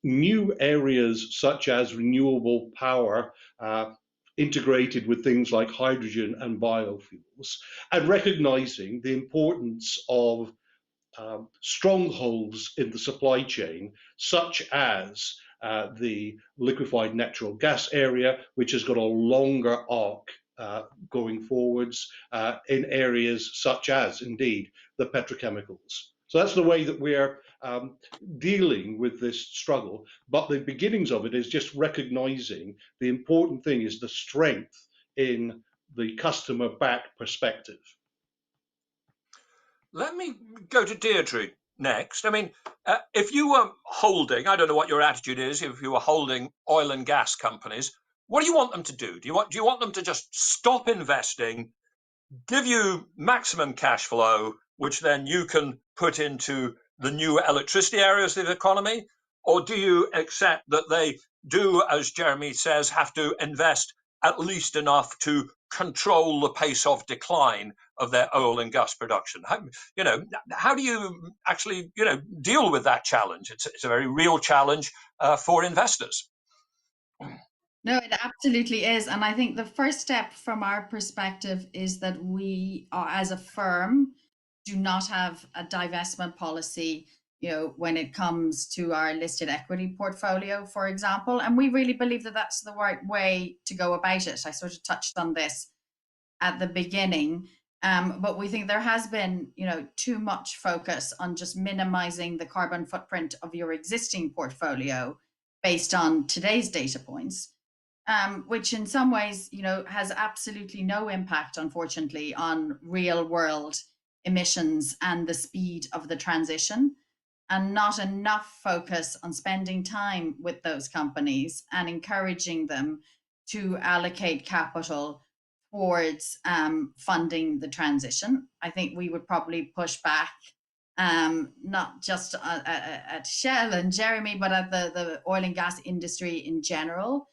new areas such as renewable power, integrated with things like hydrogen and biofuels, and recognizing the importance of strongholds in the supply chain, such as the liquefied natural gas area, which has got a longer arc going forwards in areas such as, indeed, the petrochemicals. So that's the way that we're dealing with this struggle. But the beginnings of it is just recognizing the important thing is the strength in the customer-backed perspective. Let me go to Deirdre next. I mean, if you were holding, I don't know what your attitude is, if you were holding oil and gas companies, what do you want them to do? Do you want them to just stop investing, give you maximum cash flow, which then you can put into the new electricity areas of the economy? Or do you accept that they do, as Jeremy says, have to invest at least enough to control the pace of decline of their oil and gas production? How do you actually, deal with that challenge? It's a very real challenge for investors. No, it absolutely is. And I think the first step from our perspective is that we are, as a firm, do not have a divestment policy, when it comes to our listed equity portfolio, for example. And we really believe that that's the right way to go about it. I sort of touched on this at the beginning, but we think there has been, too much focus on just minimizing the carbon footprint of your existing portfolio based on today's data points. Which in some ways, has absolutely no impact, unfortunately, on real world emissions and the speed of the transition, and not enough focus on spending time with those companies and encouraging them to allocate capital towards funding the transition. I think we would probably push back, not just at Shell and Jeremy, but at the oil and gas industry in general,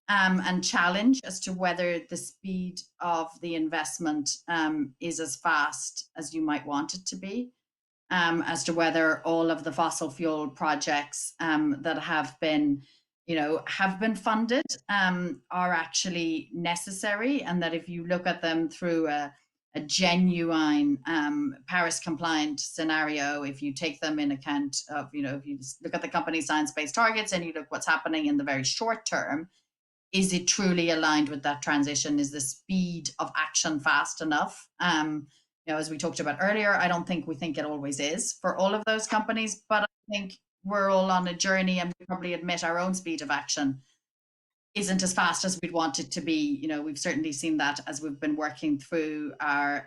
and challenge as to whether the speed of the investment is as fast as you might want it to be, as to whether all of the fossil fuel projects that have been funded are actually necessary, and that if you look at them through a genuine Paris compliant scenario, if you take them in account of, if you just look at the company's science-based targets and you look what's happening in the very short term, is it truly aligned with that transition? Is the speed of action fast enough? As we talked about earlier, I don't think we think it always is for all of those companies, but I think we're all on a journey, and we probably admit our own speed of action isn't as fast as we'd want it to be. We've certainly seen that as we've been working through our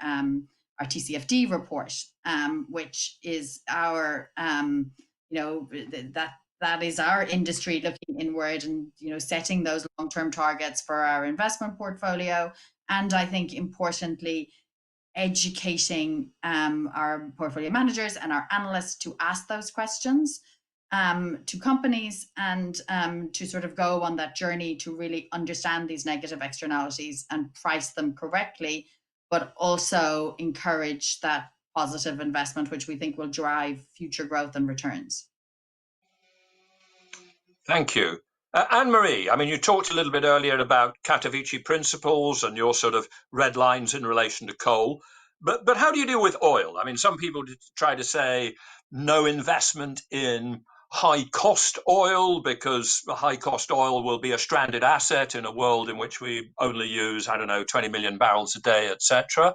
TCFD report, which is our, that is our industry looking inward and, setting those long-term targets for our investment portfolio. And I think importantly, educating our portfolio managers and our analysts to ask those questions to companies, and to sort of go on that journey to really understand these negative externalities and price them correctly, but also encourage that positive investment, which we think will drive future growth and returns. Thank you. Anne-Marie, you talked a little bit earlier about Katowice principles and your sort of red lines in relation to coal, but how do you deal with oil? Some people try to say no investment in high-cost oil, because high-cost oil will be a stranded asset in a world in which we only use, 20 million barrels a day, etc.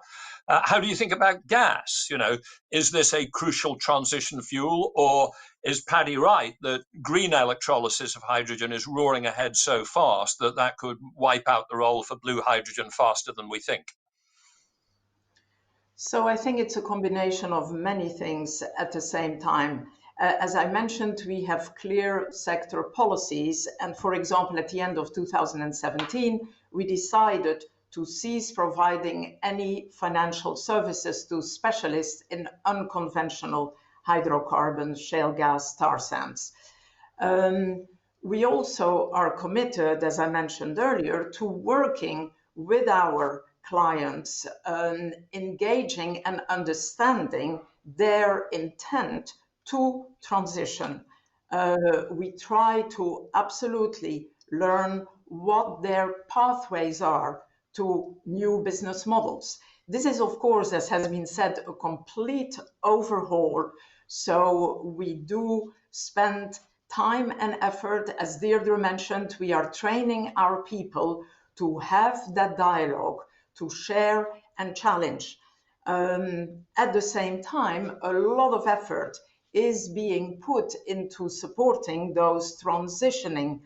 How do you think about gas? Is this a crucial transition fuel, or is Paddy right that green electrolysis of hydrogen is roaring ahead so fast that could wipe out the role for blue hydrogen faster than we think? So I think it's a combination of many things at the same time. As I mentioned, we have clear sector policies. And for example, at the end of 2017, we decided to cease providing any financial services to specialists in unconventional hydrocarbons, shale gas, tar sands. We also are committed, as I mentioned earlier, to working with our clients, engaging and understanding their intent to transition. We try to absolutely learn what their pathways are to new business models. This is, of course, as has been said, a complete overhaul. So we do spend time and effort. As Deirdre mentioned, we are training our people to have that dialogue, to share and challenge. At the same time, a lot of effort is being put into supporting those transitioning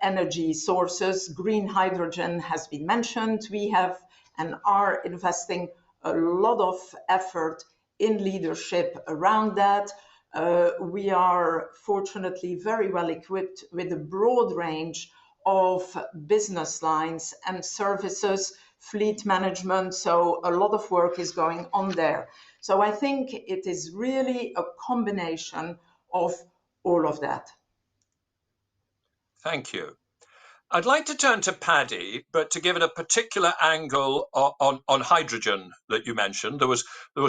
energy sources. Green hydrogen has been mentioned. We have and are investing a lot of effort in leadership around that. We are fortunately very well equipped with a broad range of business lines and services, fleet management. So a lot of work is going on there. So I think it is really a combination of all of that. Thank you. I'd like to turn to Paddy, but to give it a particular angle on hydrogen that you mentioned. There was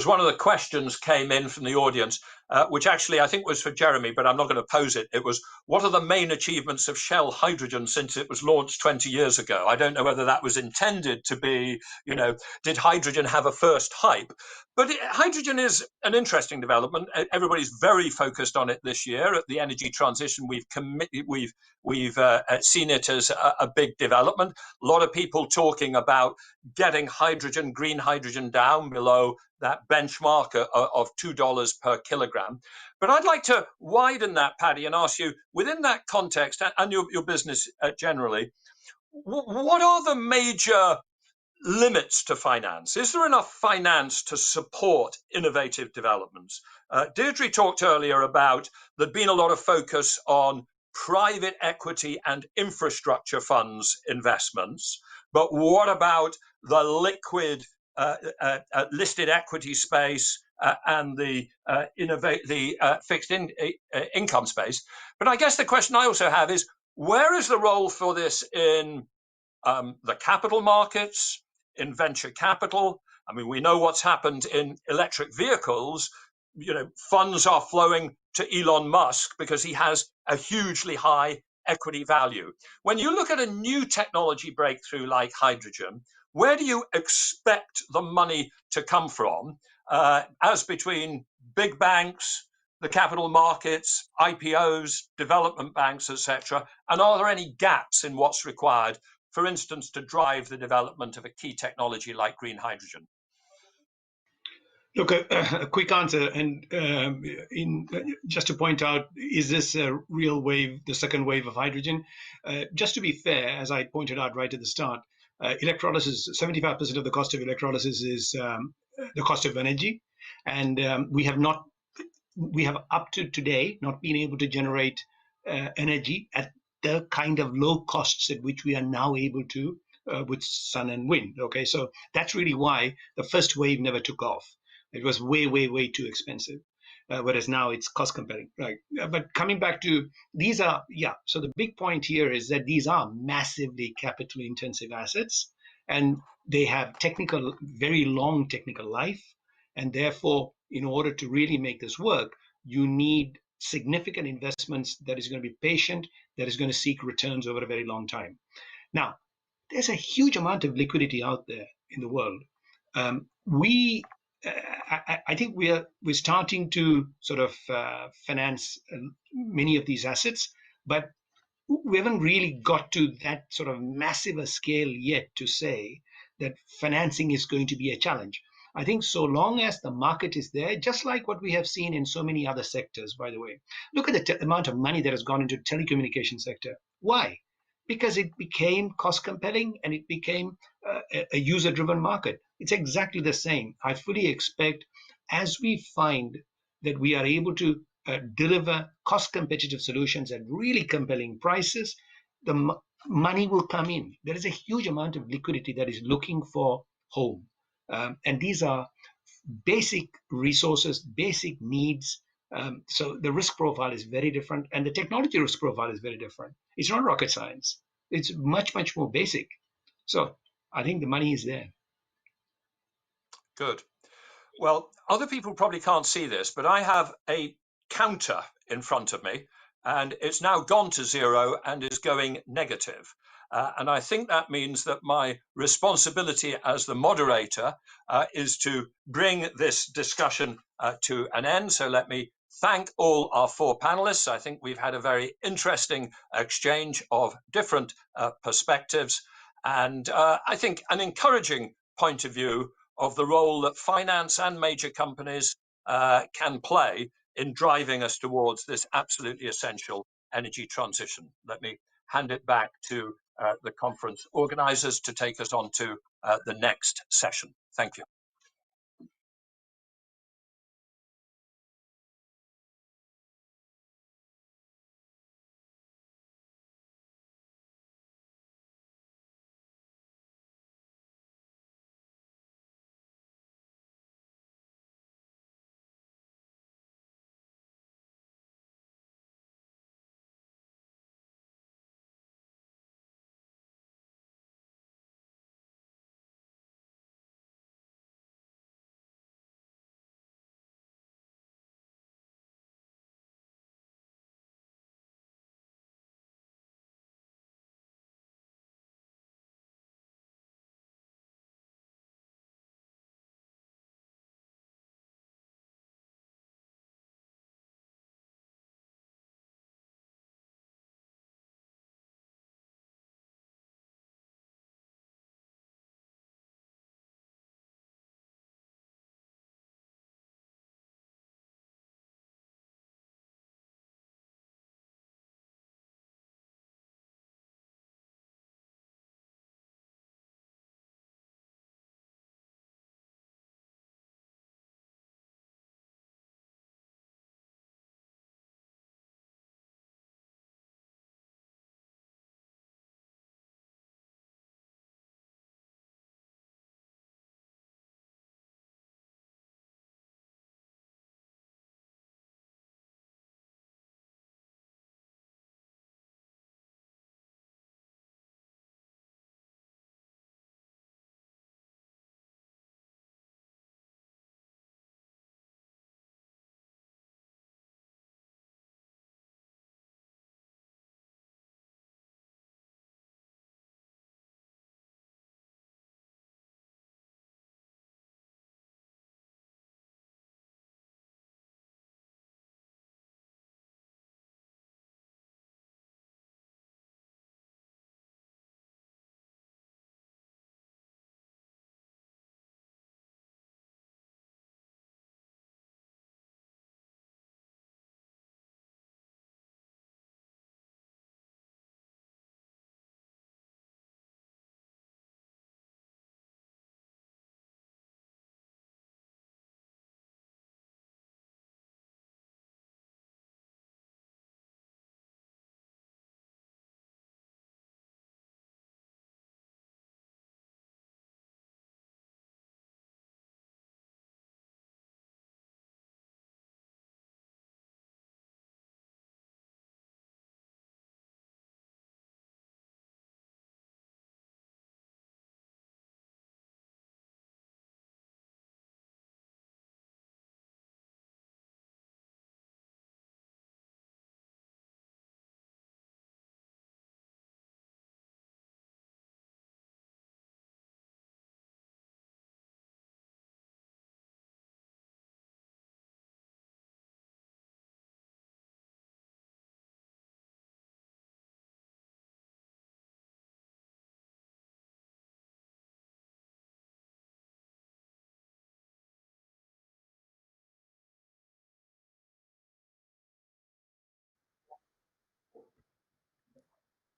one of the questions came in from the audience, which actually I think was for Jeremy, but I'm not going to pose it. It was, what are the main achievements of Shell Hydrogen since it was launched 20 years ago? I don't know whether that was intended to be, did hydrogen have a first hype? But hydrogen is an interesting development. Everybody's very focused on it this year. At the energy transition, we've seen it as a big development. A lot of people talking about getting hydrogen, green hydrogen, down below that benchmark of $2 per kilogram. But I'd like to widen that, Paddy, and ask you, within that context and your business generally, what are the major limits to finance? Is there enough finance to support innovative developments? Deirdre talked earlier about there'd been a lot of focus on private equity and infrastructure funds investments, but what about the liquid listed equity space and the fixed income space? But I guess the question I also have is, where is the role for this in the capital markets, in venture capital? I mean, we know what's happened in electric vehicles. You know, funds are flowing to Elon Musk because he has a hugely high equity value. When you look at a new technology breakthrough like hydrogen, where do you expect the money to come from, as between big banks, the capital markets, IPOs, development banks, etc.? And are there any gaps in what's required, for instance, to drive the development of a key technology like green hydrogen? Look, a quick answer, and just to point out, is this a real wave, the second wave of hydrogen? Just to be fair, as I pointed out right at the start, electrolysis, 75% of the cost of electrolysis is the cost of energy, and we have up to today not been able to generate energy at the kind of low costs at which we are now able to with sun and wind. Okay, so that's really why the first wave never took off. It was way, way, way too expensive, whereas now it's cost compelling. Right? But coming back to these are, so the big point here is that these are massively capital intensive assets, and they have very long technical life. And therefore, in order to really make this work, you need significant investments that is going to be patient, that is going to seek returns over a very long time. Now, there's a huge amount of liquidity out there in the world. I think we're starting to sort of finance many of these assets, but we haven't really got to that sort of massive a scale yet to say that financing is going to be a challenge. I think so long as the market is there, just like what we have seen in so many other sectors, by the way. Look at the amount of money that has gone into the telecommunication sector. Why? Because it became cost compelling and it became a user-driven market. It's exactly the same. I fully expect, as we find that we are able to deliver cost-competitive solutions at really compelling prices, the money will come in. There is a huge amount of liquidity that is looking for home. And these are basic resources, basic needs. So the risk profile is very different, and the technology risk profile is very different. It's not rocket science. It's much, much more basic. So I think the money is there. Good. Well, other people probably can't see this, but I have a counter in front of me, and it's now gone to zero and is going negative. And I think that means that my responsibility as the moderator is to bring this discussion to an end. So let me thank all our four panelists. I think we've had a very interesting exchange of different perspectives, and I think an encouraging point of view of the role that finance and major companies can play in driving us towards this absolutely essential energy transition. Let me hand it back to the conference organizers to take us on to the next session. Thank you.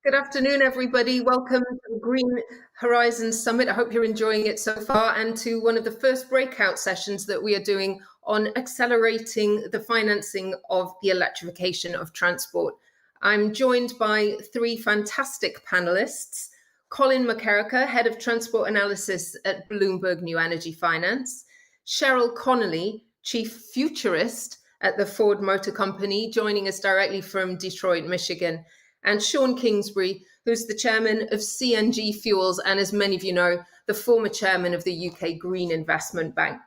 Good afternoon, everybody. Welcome to the Green Horizons Summit. I hope you're enjoying it so far, and to one of the first breakout sessions that we are doing on accelerating the financing of the electrification of transport. I'm joined by three fantastic panelists. Colin McKerracher, Head of Transport Analysis at Bloomberg New Energy Finance. Cheryl Connolly, Chief Futurist at the Ford Motor Company, joining us directly from Detroit, Michigan. And Sean Kingsbury, who's the chairman of CNG Fuels, and as many of you know, the former chairman of the UK Green Investment Bank.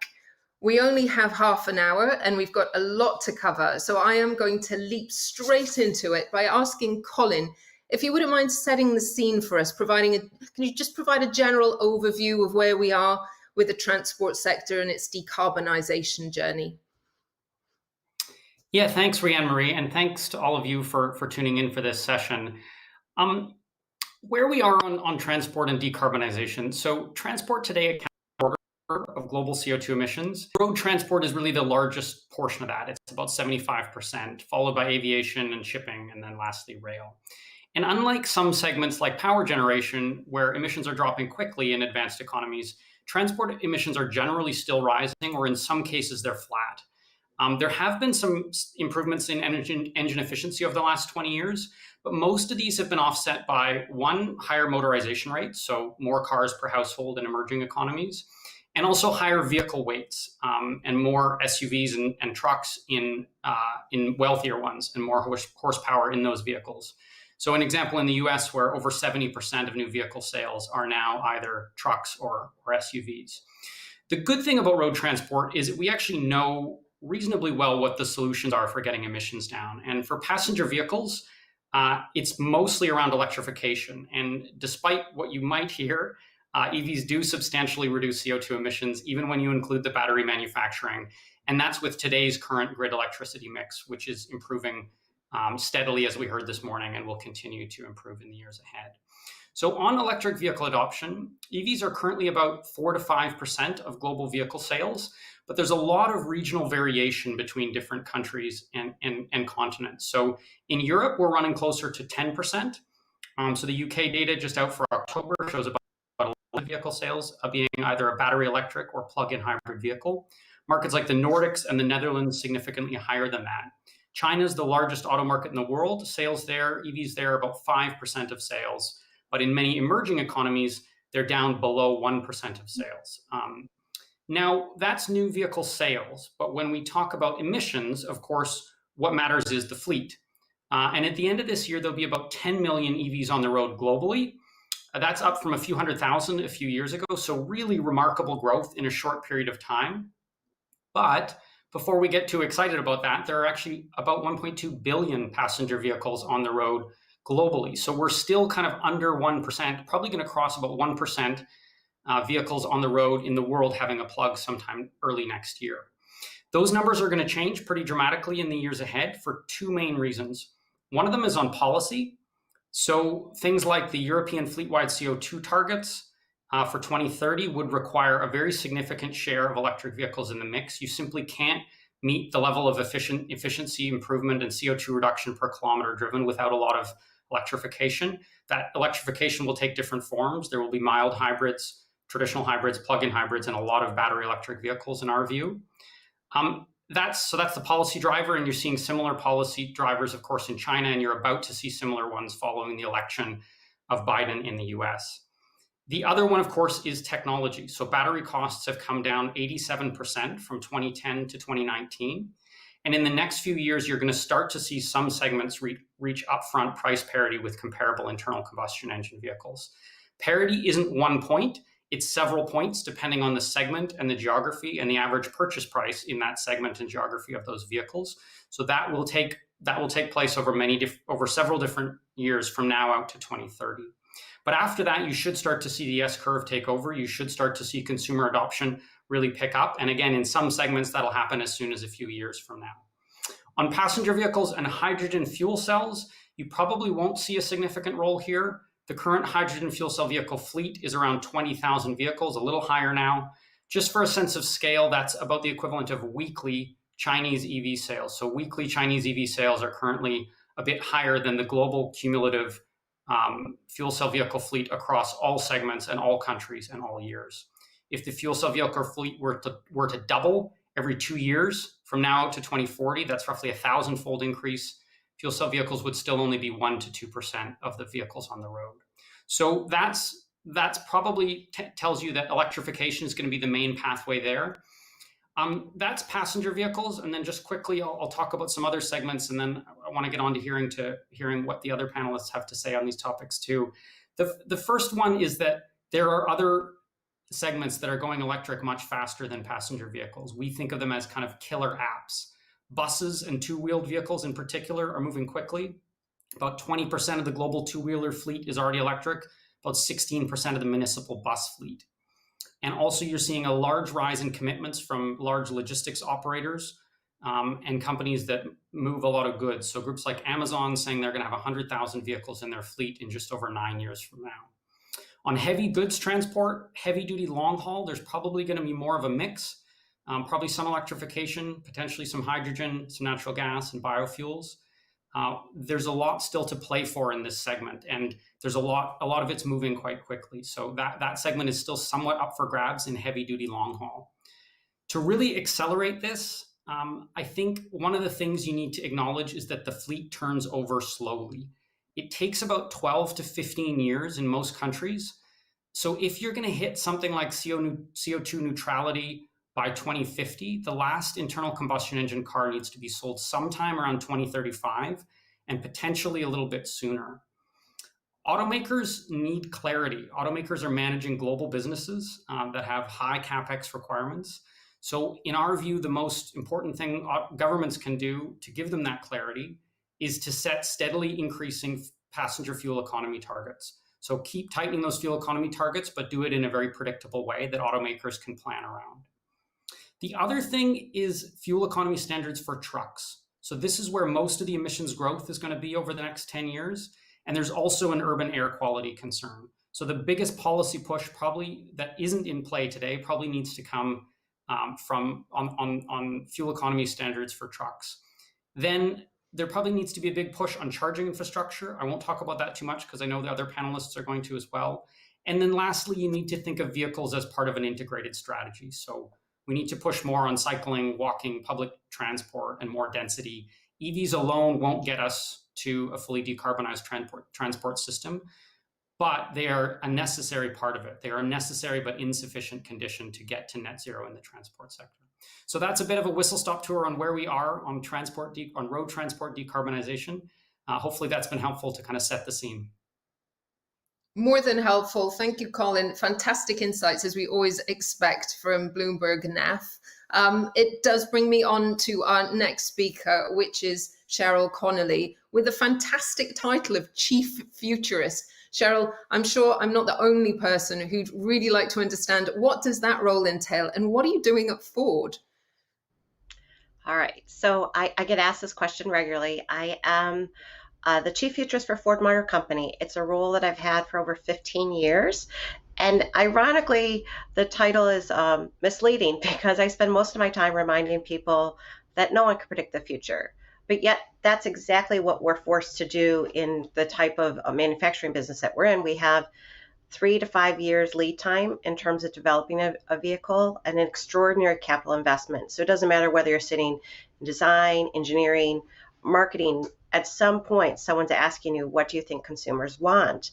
We only have half an hour and we've got a lot to cover. So I am going to leap straight into it by asking Colin, if you wouldn't mind setting the scene for us, can you just provide a general overview of where we are with the transport sector and its decarbonisation journey? Yeah, thanks, Rhianne Marie, and thanks to all of you for tuning in for this session. Where we are on transport and decarbonization. So transport today accounts for a quarter of global CO2 emissions. Road transport is really the largest portion of that. It's about 75%, followed by aviation and shipping, and then lastly, rail. And unlike some segments like power generation, where emissions are dropping quickly in advanced economies, transport emissions are generally still rising, or in some cases, they're flat. There have been some improvements in engine efficiency over the last 20 years, but most of these have been offset by, one, higher motorization rates, so more cars per household in emerging economies, and also higher vehicle weights and more SUVs and trucks in wealthier ones and more horsepower in those vehicles. So an example in the US, where over 70% of new vehicle sales are now either trucks or SUVs. The good thing about road transport is that we actually know reasonably well what the solutions are for getting emissions down. And for passenger vehicles, it's mostly around electrification. And despite what you might hear, EVs do substantially reduce CO2 emissions, even when you include the battery manufacturing. And that's with today's current grid electricity mix, which is improving steadily, as we heard this morning, and will continue to improve in the years ahead. So on electric vehicle adoption, EVs are currently about 4 to 5% of global vehicle sales, but there's a lot of regional variation between different countries and continents. So in Europe, we're running closer to 10%. So the UK data just out for October shows about 11 vehicle sales being either a battery electric or plug-in hybrid vehicle. Markets like the Nordics and the Netherlands significantly higher than that. China's the largest auto market in the world. Sales there, EVs there, are about 5% of sales. But in many emerging economies, they're down below 1% of sales. Now, that's new vehicle sales. But when we talk about emissions, of course, what matters is the fleet. And at the end of this year, there'll be about 10 million EVs on the road globally. That's up from a few 100,000 a few years ago. So really remarkable growth in a short period of time. But before we get too excited about that, there are actually about 1.2 billion passenger vehicles on the road globally. So we're still kind of under 1%, probably going to cross about 1% vehicles on the road in the world having a plug sometime early next year. Those numbers are going to change pretty dramatically in the years ahead for two main reasons. One of them is on policy. So things like the European fleet-wide CO2 targets for 2030 would require a very significant share of electric vehicles in the mix. You simply can't meet the level of efficiency improvement and CO2 reduction per kilometer driven without a lot of electrification. That electrification will take different forms. There will be mild hybrids, traditional hybrids, plug-in hybrids, and a lot of battery electric vehicles in our view. That's the policy driver, and you're seeing similar policy drivers, of course, in China, and you're about to see similar ones following the election of Biden in the US. The other one, of course, is technology. So battery costs have come down 87% from 2010 to 2019. And in the next few years, you're going to start to see some segments reach upfront price parity with comparable internal combustion engine vehicles. Parity isn't one point. It's several points depending on the segment and the geography and the average purchase price in that segment and geography of those vehicles. So that will take place over several different years from now out to 2030. But after that, you should start to see the S-curve take over. You should start to see consumer adoption really pick up. And again, in some segments, that'll happen as soon as a few years from now. On passenger vehicles and hydrogen fuel cells, you probably won't see a significant role here. The current hydrogen fuel cell vehicle fleet is around 20,000 vehicles, a little higher now. Just for a sense of scale, that's about the equivalent of weekly Chinese EV sales. So weekly Chinese EV sales are currently a bit higher than the global cumulative fuel cell vehicle fleet across all segments and all countries and all years. If the fuel cell vehicle fleet were to double every 2 years from now to 2040, that's roughly a 1,000-fold increase. Fuel cell vehicles would still only be 1 to 2% of the vehicles on the road. So that's probably tells you that electrification is going to be the main pathway there. That's passenger vehicles, and then just quickly, I'll talk about some other segments, and then I want to get on to hearing what the other panelists have to say on these topics too. The first one is that there are other segments that are going electric much faster than passenger vehicles. We think of them as kind of killer apps. Buses and two-wheeled vehicles in particular are moving quickly. About 20% of the global two-wheeler fleet is already electric, about 16% of the municipal bus fleet. And also you're seeing a large rise in commitments from large logistics operators and companies that move a lot of goods. So groups like Amazon saying they're going to have 100,000 vehicles in their fleet in just over 9 years from now. On heavy goods transport, heavy duty long haul, there's probably going to be more of a mix, probably some electrification, potentially some hydrogen, some natural gas and biofuels. There's a lot still to play for in this segment, and there's a lot of it's moving quite quickly. So that segment is still somewhat up for grabs in heavy duty long haul. To really accelerate this, I think one of the things you need to acknowledge is that the fleet turns over slowly. It takes about 12 to 15 years in most countries. So if you're going to hit something like CO2 neutrality by 2050, the last internal combustion engine car needs to be sold sometime around 2035 and potentially a little bit sooner. Automakers need clarity. Automakers are managing global businesses that have high CapEx requirements. So in our view, the most important thing governments can do to give them that clarity is to set steadily increasing passenger fuel economy targets. So keep tightening those fuel economy targets, but do it in a very predictable way that automakers can plan around. The other thing is fuel economy standards for trucks. So this is where most of the emissions growth is going to be over the next 10 years. And there's also an urban air quality concern. So the biggest policy push probably that isn't in play today probably needs to come on fuel economy standards for trucks. Then there probably needs to be a big push on charging infrastructure. I won't talk about that too much because I know the other panelists are going to as well. And then lastly, you need to think of vehicles as part of an integrated strategy. So we need to push more on cycling, walking, public transport, and more density. EVs alone won't get us to a fully decarbonized transport system, but they are a necessary part of it. They are a necessary but insufficient condition to get to net zero in the transport sector. So that's a bit of a whistle-stop tour on where we are on road transport decarbonization. Hopefully that's been helpful to kind of set the scene. More than helpful. Thank you, Colin. Fantastic insights, as we always expect from Bloomberg NAF. It does bring me on to our next speaker, which is Cheryl Connolly, with a fantastic title of Chief Futurist. Cheryl, I'm sure I'm not the only person who'd really like to understand what does that role entail and what are you doing at Ford? All right, so I get asked this question regularly. I am the Chief Futurist for Ford Motor Company. It's a role that I've had for over 15 years. And ironically, the title is misleading because I spend most of my time reminding people that no one can predict the future. But yet that's exactly what we're forced to do in the type of manufacturing business that we're in. We have 3 to 5 years lead time in terms of developing a vehicle and an extraordinary capital investment. So it doesn't matter whether you're sitting in design, engineering, marketing, at some point someone's asking you, what do you think consumers want?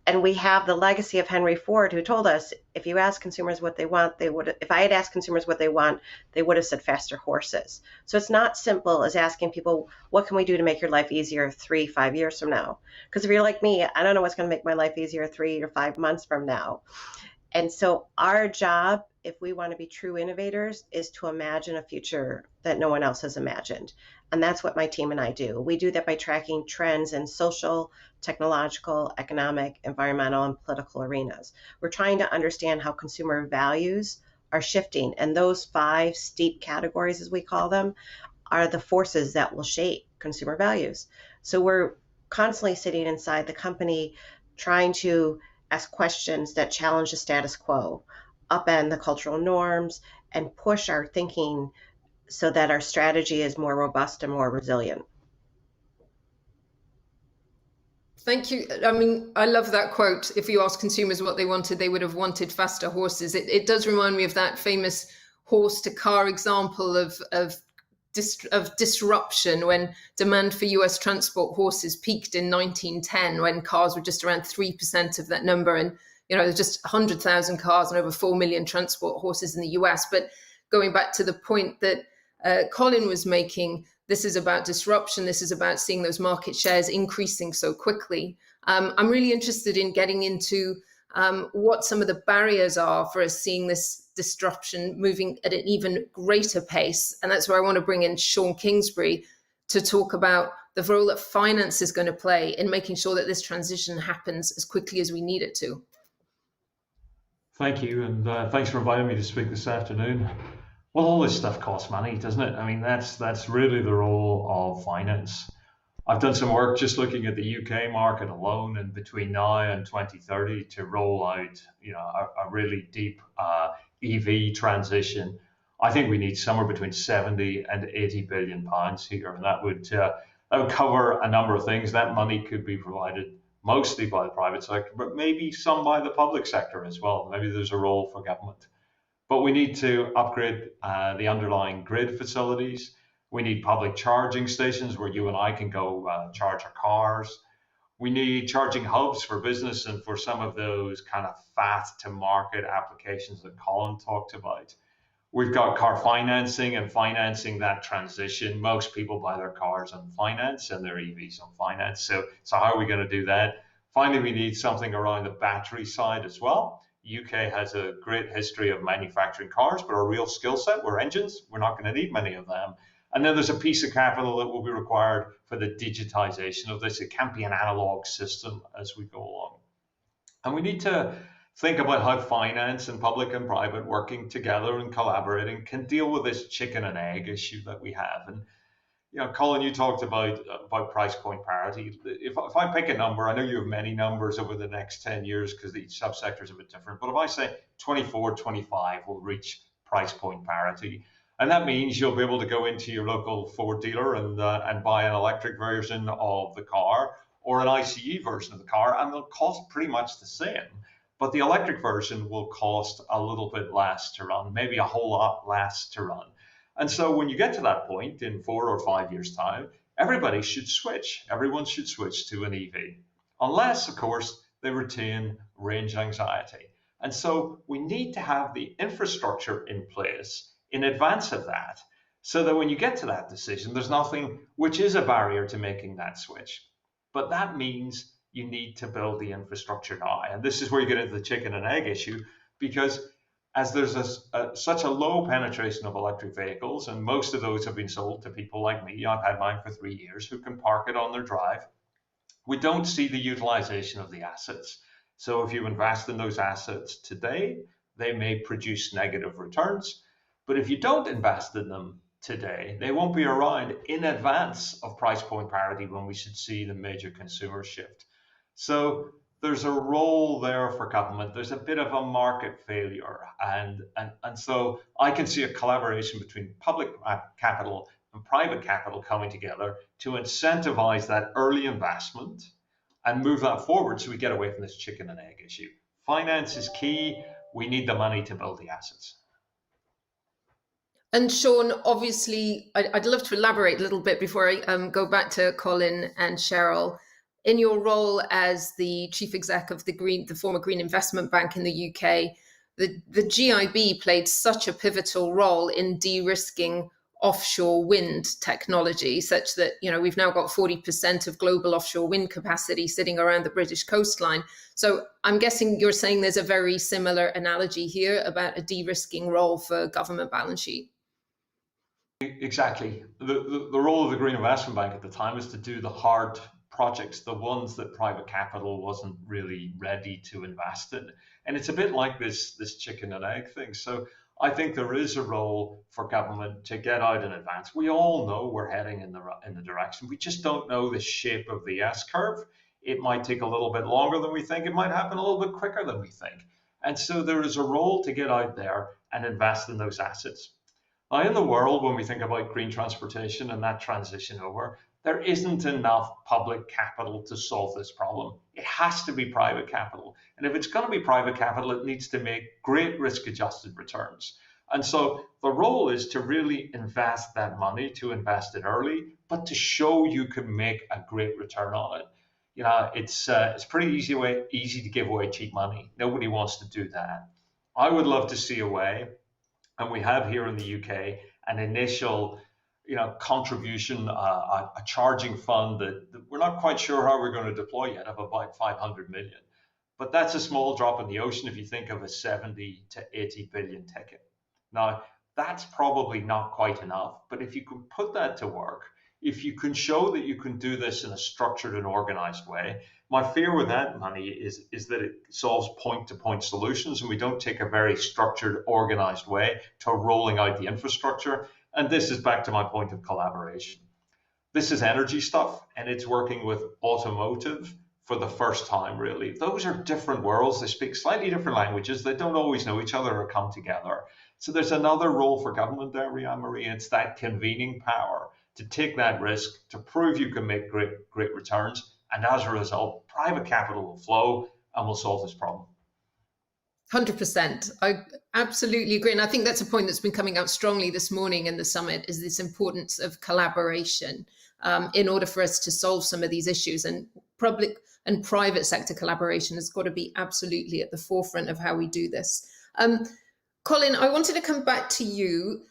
And we have the legacy of Henry Ford, who told us, if you ask consumers what they want, if I had asked consumers what they want, they would have said faster horses. So it's not simple as asking people, what can we do to make your life easier 3 to 5 years from now? Because if you're like me, I don't know what's going to make my life easier 3 to 5 months from now. And so our job, if we want to be true innovators, is to imagine a future that no one else has imagined. And that's what my team and I do. We do that by tracking trends in social, technological, economic, environmental, and political arenas. We're trying to understand how consumer values are shifting. And those 5 steep categories, as we call them, are the forces that will shape consumer values. So we're constantly sitting inside the company trying to ask questions that challenge the status quo, upend the cultural norms, and push our thinking so that our strategy is more robust and more resilient. Thank you. I mean, I love that quote. If you ask consumers what they wanted, they would have wanted faster horses. It does remind me of that famous horse to car example of disruption when demand for US transport horses peaked in 1910, when cars were just around 3% of that number. And, there's just 100,000 cars and over 4 million transport horses in the US. But going back to the point that Colin was making, this is about disruption. This is about seeing those market shares increasing so quickly. I'm really interested in getting into what some of the barriers are for us seeing this disruption moving at an even greater pace. And that's where I want to bring in Sean Kingsbury to talk about the role that finance is going to play in making sure that this transition happens as quickly as we need it to. Thank you, and thanks for inviting me to speak this afternoon. Well, all this stuff costs money, doesn't it? I mean, that's really the role of finance. I've done some work just looking at the UK market alone, and between now and 2030 to roll out, a really deep EV transition. I think we need somewhere between 70 and 80 billion pounds here, and that would cover a number of things. That money could be provided mostly by the private sector, but maybe some by the public sector as well. Maybe there's a role for government. But we need to upgrade the underlying grid facilities. We need public charging stations where you and I can go charge our cars. We need charging hubs for business and for some of those kind of fast to market applications that Colin talked about. We've got car financing and financing that transition. Most people buy their cars on finance and their EVs on finance. So how are we going to do that? Finally, we need something around the battery side as well. UK has a great history of manufacturing cars, but our real skill set, we're engines. We're not going to need many of them. And then there's a piece of capital that will be required for the digitization of this. It can't be an analog system as we go along. And we need to think about how finance and public and private working together and collaborating can deal with this chicken and egg issue that we have. And Colin, you talked about price point parity. If I pick a number, I know you have many numbers over the next 10 years because each subsector is a bit different. But if I say 24, 25 will reach price point parity, and that means you'll be able to go into your local Ford dealer and buy an electric version of the car or an ICE version of the car, and they'll cost pretty much the same. But the electric version will cost a little bit less to run, maybe a whole lot less to run. And so when you get to that point in 4 or 5 years' time, everybody should switch. Everyone should switch to an EV, unless, of course, they retain range anxiety. And so we need to have the infrastructure in place in advance of that, so that when you get to that decision, there's nothing which is a barrier to making that switch. But that means you need to build the infrastructure now. And this is where you get into the chicken and egg issue, because as there's such a low penetration of electric vehicles, and most of those have been sold to people like me, I've had mine for 3 years, who can park it on their drive, we don't see the utilization of the assets. So if you invest in those assets today, they may produce negative returns. But if you don't invest in them today, they won't be around in advance of price point parity when we should see the major consumer shift. So there's a role there for government. There's a bit of a market failure. And so I can see a collaboration between public capital and private capital coming together to incentivize that early investment and move that forward so we get away from this chicken and egg issue. Finance is key. We need the money to build the assets. And Sean, obviously, I'd love to elaborate a little bit before I go back to Colin and Cheryl. In your role as the chief exec of the former Green Investment Bank in the UK, the GIB played such a pivotal role in de-risking offshore wind technology, such that we've now got 40% of global offshore wind capacity sitting around the British coastline. So I'm guessing you're saying there's a very similar analogy here about a de-risking role for government balance sheet. Exactly. The role of the Green Investment Bank at the time was to do the hard projects, the ones that private capital wasn't really ready to invest in. And it's a bit like this chicken and egg thing. So I think there is a role for government to get out in advance. We all know we're heading in the direction. We just don't know the shape of the S-curve. It might take a little bit longer than we think. It might happen a little bit quicker than we think. And so there is a role to get out there and invest in those assets. Now, in the world, when we think about green transportation and that transition over, there isn't enough public capital to solve this problem. It has to be private capital. And if it's going to be private capital, it needs to make great risk-adjusted returns. And so the role is to really invest that money, to invest it early, but to show you can make a great return on it. You know, it's pretty easy to give away cheap money. Nobody wants to do that. I would love to see a way, and we have here in the UK, an initial contribution, a charging fund that we're not quite sure how we're going to deploy yet, of about 500 million. But that's a small drop in the ocean if you think of a 70 to 80 billion ticket. Now, that's probably not quite enough, but if you can put that to work, if you can show that you can do this in a structured and organized way, my fear with that money is that it solves point-to-point solutions, and we don't take a very structured, organized way to rolling out the infrastructure. And this is back to my point of collaboration. This is energy stuff, and it's working with automotive for the first time, really. Those are different worlds. They speak slightly different languages. They don't always know each other or come together. So there's another role for government there, Rhian-Marie. It's that convening power to take that risk, to prove you can make great returns. And as a result, private capital will flow and will solve this problem. 100%. I absolutely agree. And I think that's a point that's been coming out strongly this morning in the summit, is this importance of collaboration in order for us to solve some of these issues. And public and private sector collaboration has got to be absolutely at the forefront of how we do this. Colin, I wanted to come back to you.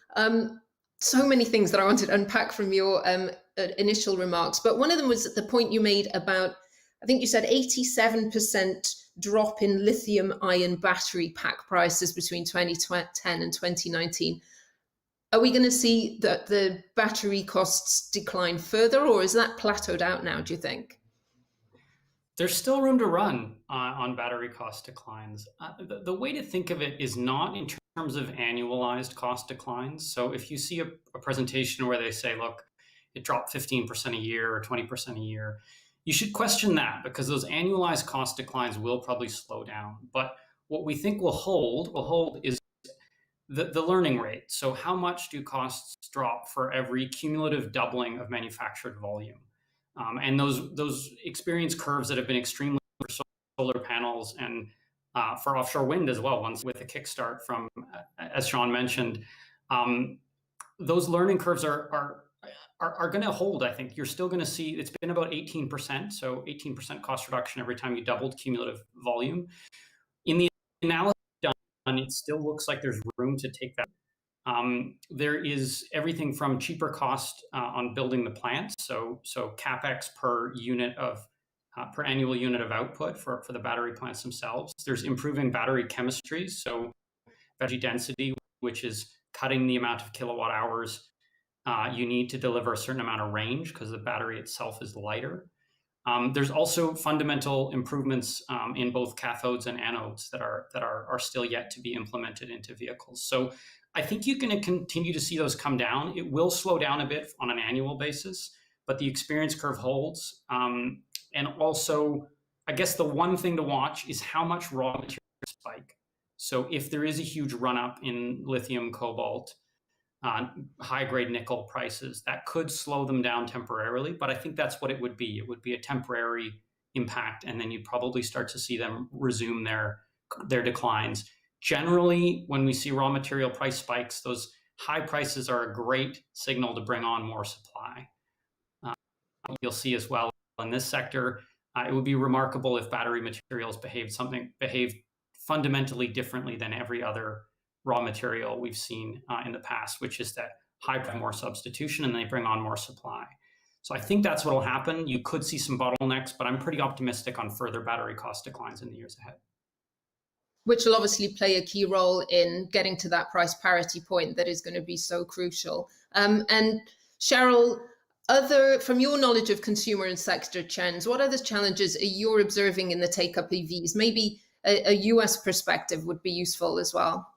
So many things that I wanted to unpack from your initial remarks, but one of them was the point you made about, I think you said 87% drop in lithium-ion battery pack prices between 2010 and 2019. Are we going to see that the battery costs decline further, or is that plateaued out now, do you think? There's still room to run on battery cost declines. The way to think of it is not in terms of annualized cost declines. So if you see a presentation where they say, look, it dropped 15% a year or 20% a year, you should question that, because those annualized cost declines will probably slow down. But what we think will hold is the learning rate. So how much do costs drop for every cumulative doubling of manufactured volume? And those experience curves that have been extremely for solar panels and for offshore wind as well, once with a kickstart from, as Sean mentioned, those learning curves are going to hold. I think you're still going to see, it's been about 18%, so 18% cost reduction every time you doubled cumulative volume. In the analysis done, it still looks like there's room to take that. There is everything from cheaper cost on building the plant, so capex per unit of per annual unit of output for the battery plants themselves. There's improving battery chemistries, so energy density, which is cutting the amount of kilowatt hours you need to deliver a certain amount of range, because the battery itself is lighter. There's also fundamental improvements in both cathodes and anodes that are still yet to be implemented into vehicles. So I think you're going to continue to see those come down. It will slow down a bit on an annual basis, but the experience curve holds. And also, I guess the one thing to watch is how much raw material spike. So if there is a huge run up in lithium, cobalt, high grade nickel prices, that could slow them down temporarily, but I think that's what it would be. It would be a temporary impact, and then you'd probably start to see them resume their declines. Generally, when we see raw material price spikes, those high prices are a great signal to bring on more supply. You'll see as well in this sector, it would be remarkable if battery materials behaved fundamentally differently than every other raw material we've seen in the past, which is that high more substitution and they bring on more supply. So I think that's what will happen. You could see some bottlenecks, but I'm pretty optimistic on further battery cost declines in the years ahead. Which will obviously play a key role in getting to that price parity point that is going to be so crucial. And Cheryl, from your knowledge of consumer and sector trends, what other challenges are you observing in the take-up EVs? Maybe a US perspective would be useful as well.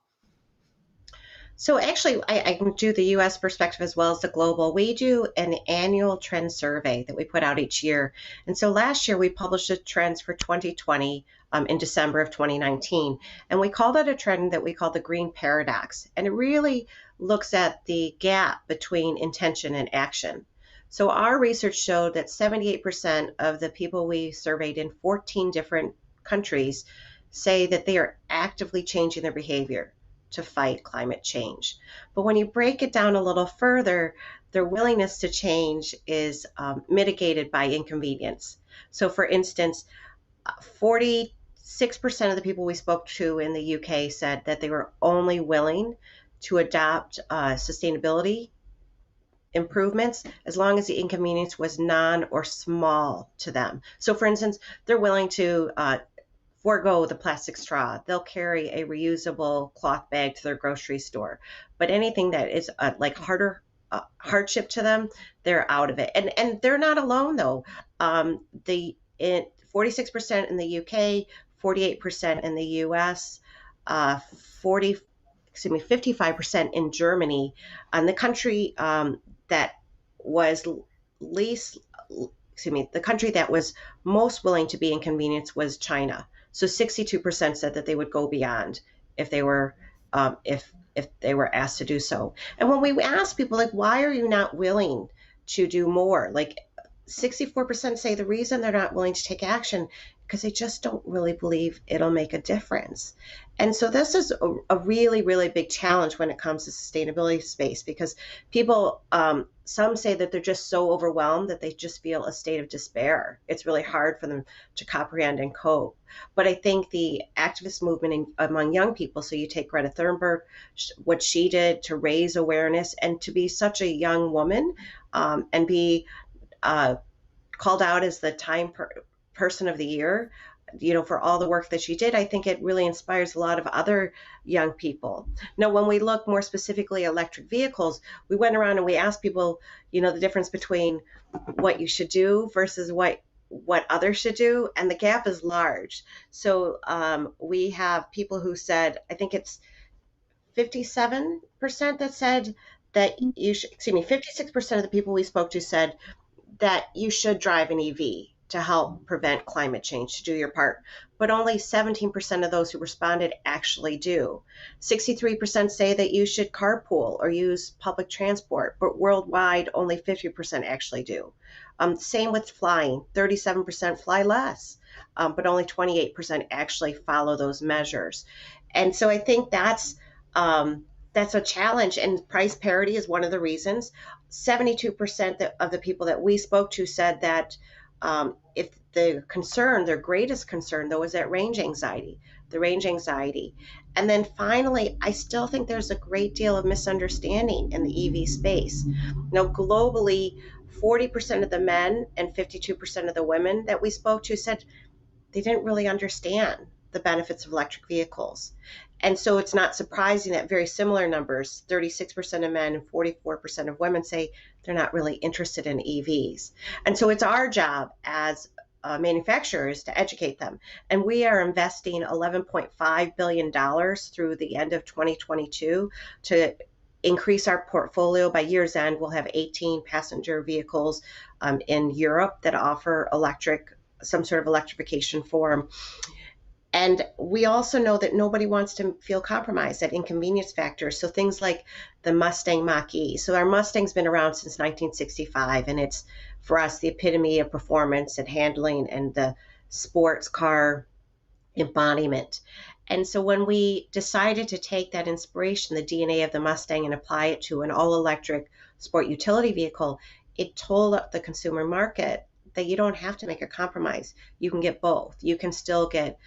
So actually, I can do the US perspective as well as the global. We do an annual trend survey that we put out each year. And so last year we published the trends for 2020 in December of 2019. And we called it a trend that we call the green paradox. And it really looks at the gap between intention and action. So our research showed that 78% of the people we surveyed in 14 different countries say that they are actively changing their behavior to fight climate change. But when you break it down a little further, their willingness to change is mitigated by inconvenience. So for instance, 46% of the people we spoke to in the UK said that they were only willing to adopt sustainability improvements as long as the inconvenience was non or small to them. So for instance, they're willing to forego the plastic straw. They'll carry a reusable cloth bag to their grocery store. But anything that is like hardship to them, they're out of it. And they're not alone though. 46% in the UK, 48% in the US, 55% in Germany. And the country that was the country that was most willing to be inconvenienced was China. So 62% said that they would go beyond if they were if they were asked to do so. And when we ask people, like, why are you not willing to do more? Like 64% say the reason they're not willing to take action because they just don't really believe it'll make a difference. And so this is a really, really big challenge when it comes to sustainability space, because people, some say that they're just so overwhelmed that they just feel a state of despair. It's really hard for them to comprehend and cope. But I think the activist movement among young people, so you take Greta Thunberg, what she did to raise awareness and to be such a young woman and be called out as the Time Person of the Year, for all the work that she did, I think it really inspires a lot of other young people. Now, when we look more specifically at electric vehicles, we went around and we asked people, the difference between what you should do versus what others should do, and the gap is large. So we have people who said, I think it's 57% that said that you should, 56% of the people we spoke to said that you should drive an EV to help prevent climate change, to do your part. But only 17% of those who responded actually do. 63% say that you should carpool or use public transport, but worldwide, only 50% actually do. Same with flying, 37% fly less, but only 28% actually follow those measures. And so I think that's a challenge, and price parity is one of the reasons. 72% of the people that we spoke to said that if their greatest concern, though, is that the range anxiety. And then finally, I still think there's a great deal of misunderstanding in the EV space. Now, globally, 40% of the men and 52% of the women that we spoke to said they didn't really understand the benefits of electric vehicles. And so it's not surprising that very similar numbers, 36% of men and 44% of women, say they're not really interested in EVs. And so it's our job as manufacturers to educate them. And we are investing $11.5 billion through the end of 2022 to increase our portfolio. By year's end, we'll have 18 passenger vehicles in Europe that offer some sort of electrification form. And we also know that nobody wants to feel compromised, that inconvenience factor. So things like the Mustang Mach-E. So our Mustang's been around since 1965, and it's, for us, the epitome of performance and handling and the sports car embodiment. And so when we decided to take that inspiration, the DNA of the Mustang, and apply it to an all-electric sport utility vehicle, it told the consumer market that you don't have to make a compromise. You can get both. You can still get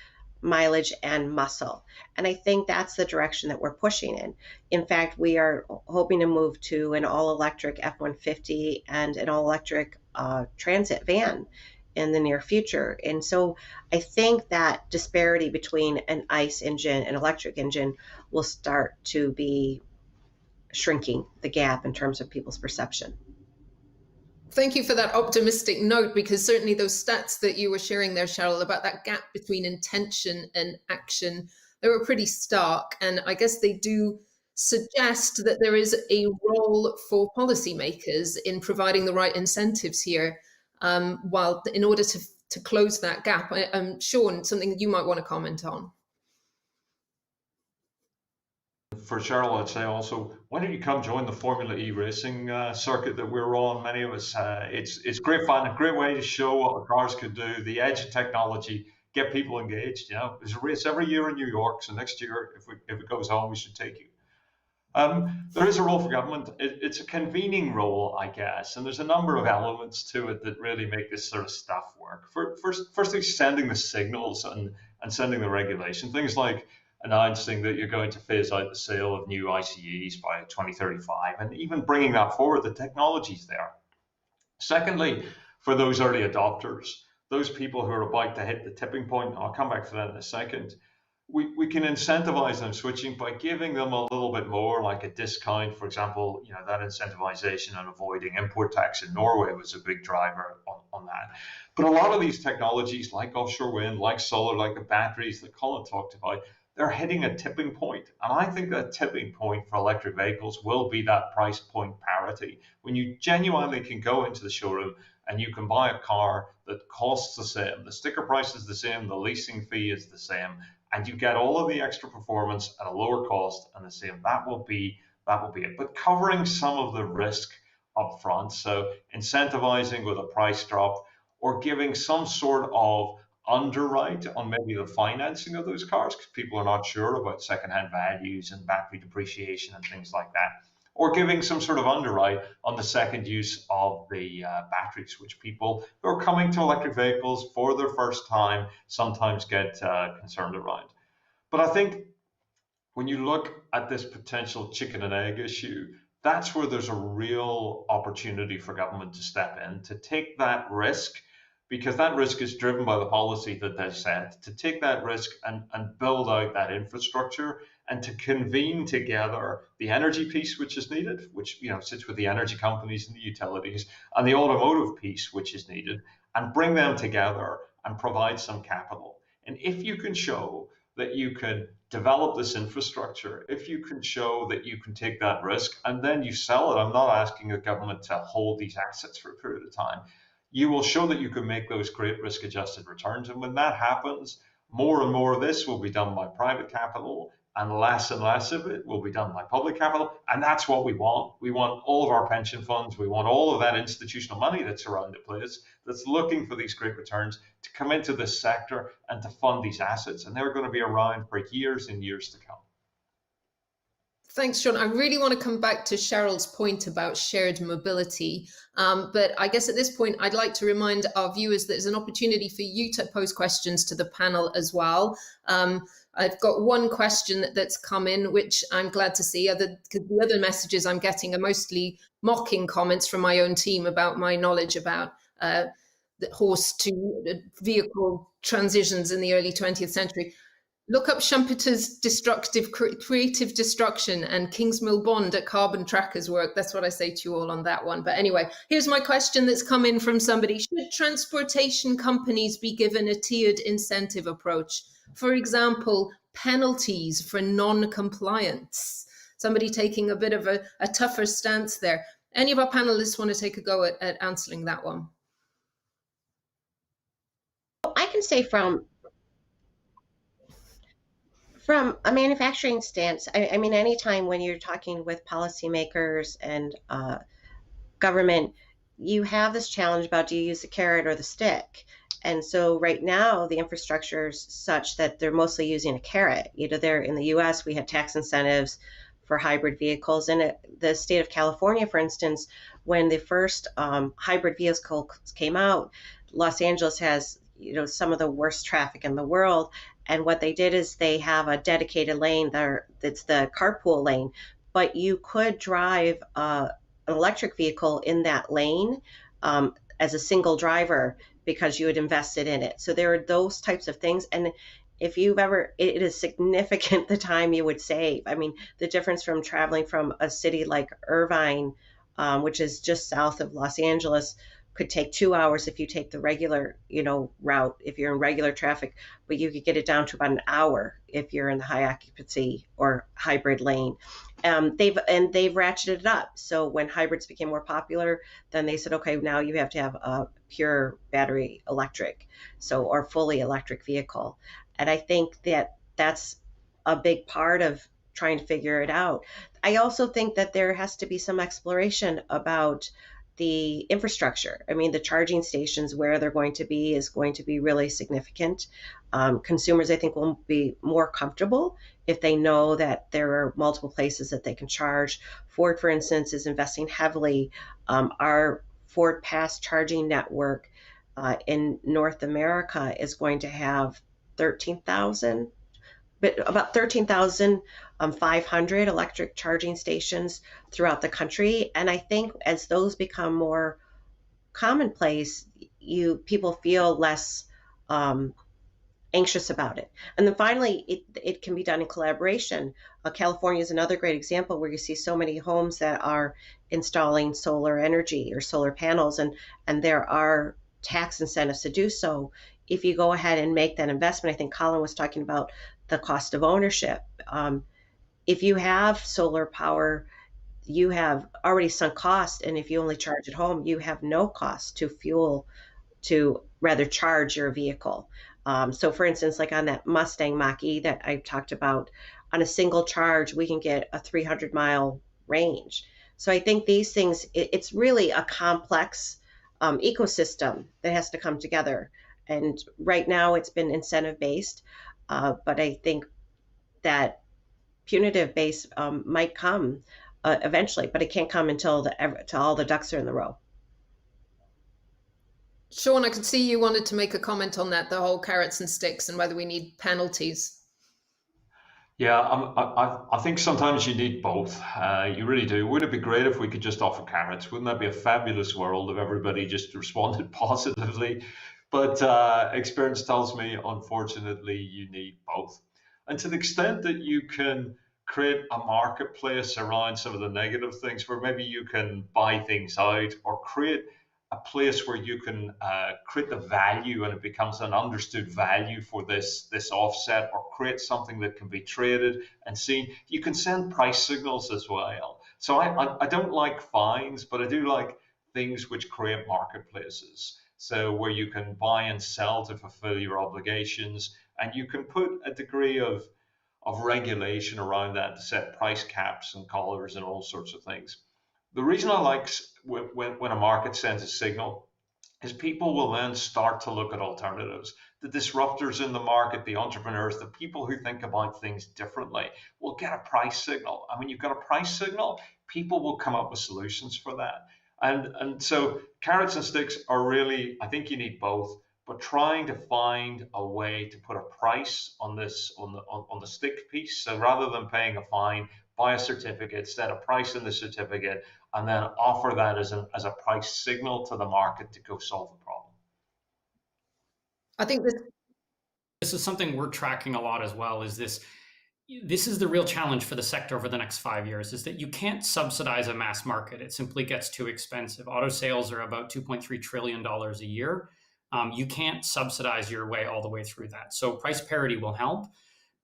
mileage and muscle. And I think that's the direction that we're pushing in. In fact, we are hoping to move to an all-electric F-150 and an all-electric transit van in the near future. And so I think that disparity between an ICE engine and electric engine will start to be shrinking the gap in terms of people's perception. Thank you for that optimistic note, because certainly those stats that you were sharing there, Cheryl, about that gap between intention and action, they were pretty stark. And I guess they do suggest that there is a role for policymakers in providing the right incentives here, while in order to close that gap. Sean, something you might want to comment on. for Cheryl, I'd say also, why don't you come join the Formula E racing circuit that we're on? Many of us, it's great fun, a great way to show what the cars could do, the edge of technology, get people engaged. You know, there's a race every year in New York, so next year, if it goes on, we should take you. There is a role for government. It's a convening role, I guess, and there's a number of elements to it that really make this sort of stuff work. Firstly, sending the signals and sending the regulation. Things like announcing that you're going to phase out the sale of new ICEs by 2035, and even bringing that forward, the technology's there. Secondly, for those early adopters, those people who are about to hit the tipping point, and I'll come back to that in a second, we can incentivize them switching by giving them a little bit more, like a discount. For example, you know, that incentivization and avoiding import tax in Norway was a big driver on that. But a lot of these technologies, like offshore wind, like solar, like the batteries that Colin talked about, they're hitting a tipping point. And I think that tipping point for electric vehicles will be that price point parity. When you genuinely can go into the showroom and you can buy a car that costs the same, the sticker price is the same, the leasing fee is the same, and you get all of the extra performance at a lower cost and the same, that will be it. But covering some of the risk up front, so incentivizing with a price drop or giving some sort of underwrite on maybe the financing of those cars, because people are not sure about secondhand values and battery depreciation and things like that, or giving some sort of underwrite on the second use of the batteries, which people who are coming to electric vehicles for their first time sometimes get concerned around. But I think when you look at this potential chicken and egg issue, that's where there's a real opportunity for government to step in, to take that risk, because that risk is driven by the policy that they've set, to take that risk and build out that infrastructure and to convene together the energy piece which is needed, which, you know, sits with the energy companies and the utilities, and the automotive piece which is needed, and bring them together and provide some capital. And if you can show that you can develop this infrastructure, if you can show that you can take that risk and then you sell it, I'm not asking the government to hold these assets for a period of time, you will show that you can make those great risk-adjusted returns. And when that happens, more and more of this will be done by private capital, and less of it will be done by public capital. And that's what we want. We want all of our pension funds, we want all of that institutional money that's around the place, that's looking for these great returns, to come into this sector and to fund these assets. And they're going to be around for years and years to come. Thanks, John. I really want to come back to Cheryl's point about shared mobility. But I guess at this point, I'd like to remind our viewers that there's an opportunity for you to pose questions to the panel as well. I've got one question that's come in, which I'm glad to see, because the other messages I'm getting are mostly mocking comments from my own team about my knowledge about the horse to vehicle transitions in the early 20th century. Look up Schumpeter's creative destruction and Kingsmill Bond at Carbon Tracker's work. That's what I say to you all on that one. But anyway, here's my question that's come in from somebody. Should transportation companies be given a tiered incentive approach? For example, penalties for non-compliance. Somebody taking a bit of a tougher stance there. Any of our panelists want to take a go at answering that one? I can say from a manufacturing stance, I mean, anytime when you're talking with policymakers and government, you have this challenge about, do you use the carrot or the stick? And so right now, the infrastructure is such that they're mostly using a carrot. You know, there in the US, we have tax incentives for hybrid vehicles. And the state of California, for instance, when the first hybrid vehicles came out, Los Angeles has, you know, some of the worst traffic in the world. And what they did is they have a dedicated lane there, that's the carpool lane, but you could drive an electric vehicle in that lane as a single driver because you had invested in it. So there are those types of things. And if you've ever, it is significant the time you would save. I mean, the difference from traveling from a city like Irvine, which is just south of Los Angeles, could take 2 hours if you take the regular, you know, route, if you're in regular traffic, but you could get it down to about an hour if you're in the high occupancy or hybrid lane. They've ratcheted it up. So when hybrids became more popular, then they said, okay, now you have to have a pure battery electric, or fully electric vehicle. And I think that that's a big part of trying to figure it out. I also think that there has to be some exploration about the infrastructure. I mean, the charging stations, where they're going to be, is going to be really significant. Consumers, I think, will be more comfortable if they know that there are multiple places that they can charge. Ford, for instance, is investing heavily. Our Ford Pass charging network in North America is going to have 13,000, but about 13,500 electric charging stations throughout the country. And I think as those become more commonplace, people feel less anxious about it. And then finally, it can be done in collaboration. California is another great example where you see so many homes that are installing solar energy or solar panels, and there are tax incentives to do so. If you go ahead and make that investment, I think Colin was talking about the cost of ownership. If you have solar power, you have already sunk cost, and if you only charge at home, you have no cost to charge your vehicle. So for instance, like on that Mustang Mach-E that I talked about, on a single charge, we can get a 300-mile range. So I think these things, it's really a complex ecosystem that has to come together. And right now it's been incentive-based, but I think that punitive-based might come eventually, but it can't come until all the ducks are in the row. Sean, I could see you wanted to make a comment on that, the whole carrots and sticks and whether we need penalties. Yeah, I think sometimes you need both. You really do. Wouldn't it be great if we could just offer carrots? Wouldn't that be a fabulous world if everybody just responded positively? But experience tells me, unfortunately, you need both. And to the extent that you can create a marketplace around some of the negative things, where maybe you can buy things out or create a place where you can create the value and it becomes an understood value for this offset, or create something that can be traded and seen. You can send price signals as well. So I don't like fines, but I do like things which create marketplaces. So where you can buy and sell to fulfill your obligations, and you can put a degree of regulation around that to set price caps and collars and all sorts of things. The reason I like when a market sends a signal is people will then start to look at alternatives. The disruptors in the market, the entrepreneurs, the people who think about things differently will get a price signal. And when you've got a price signal, people will come up with solutions for that. And so carrots and sticks are really, I think you need both, but trying to find a way to put a price on this, on the stick piece. So rather than paying a fine, buy a certificate, set a price in the certificate, and then offer that as a price signal to the market to go solve the problem. I think this is something we're tracking a lot as well. Is this is the real challenge for the sector over the next 5 years, is that you can't subsidize a mass market. It simply gets too expensive. Auto sales are about $2.3 trillion a year. You can't subsidize your way all the way through that. So price parity will help.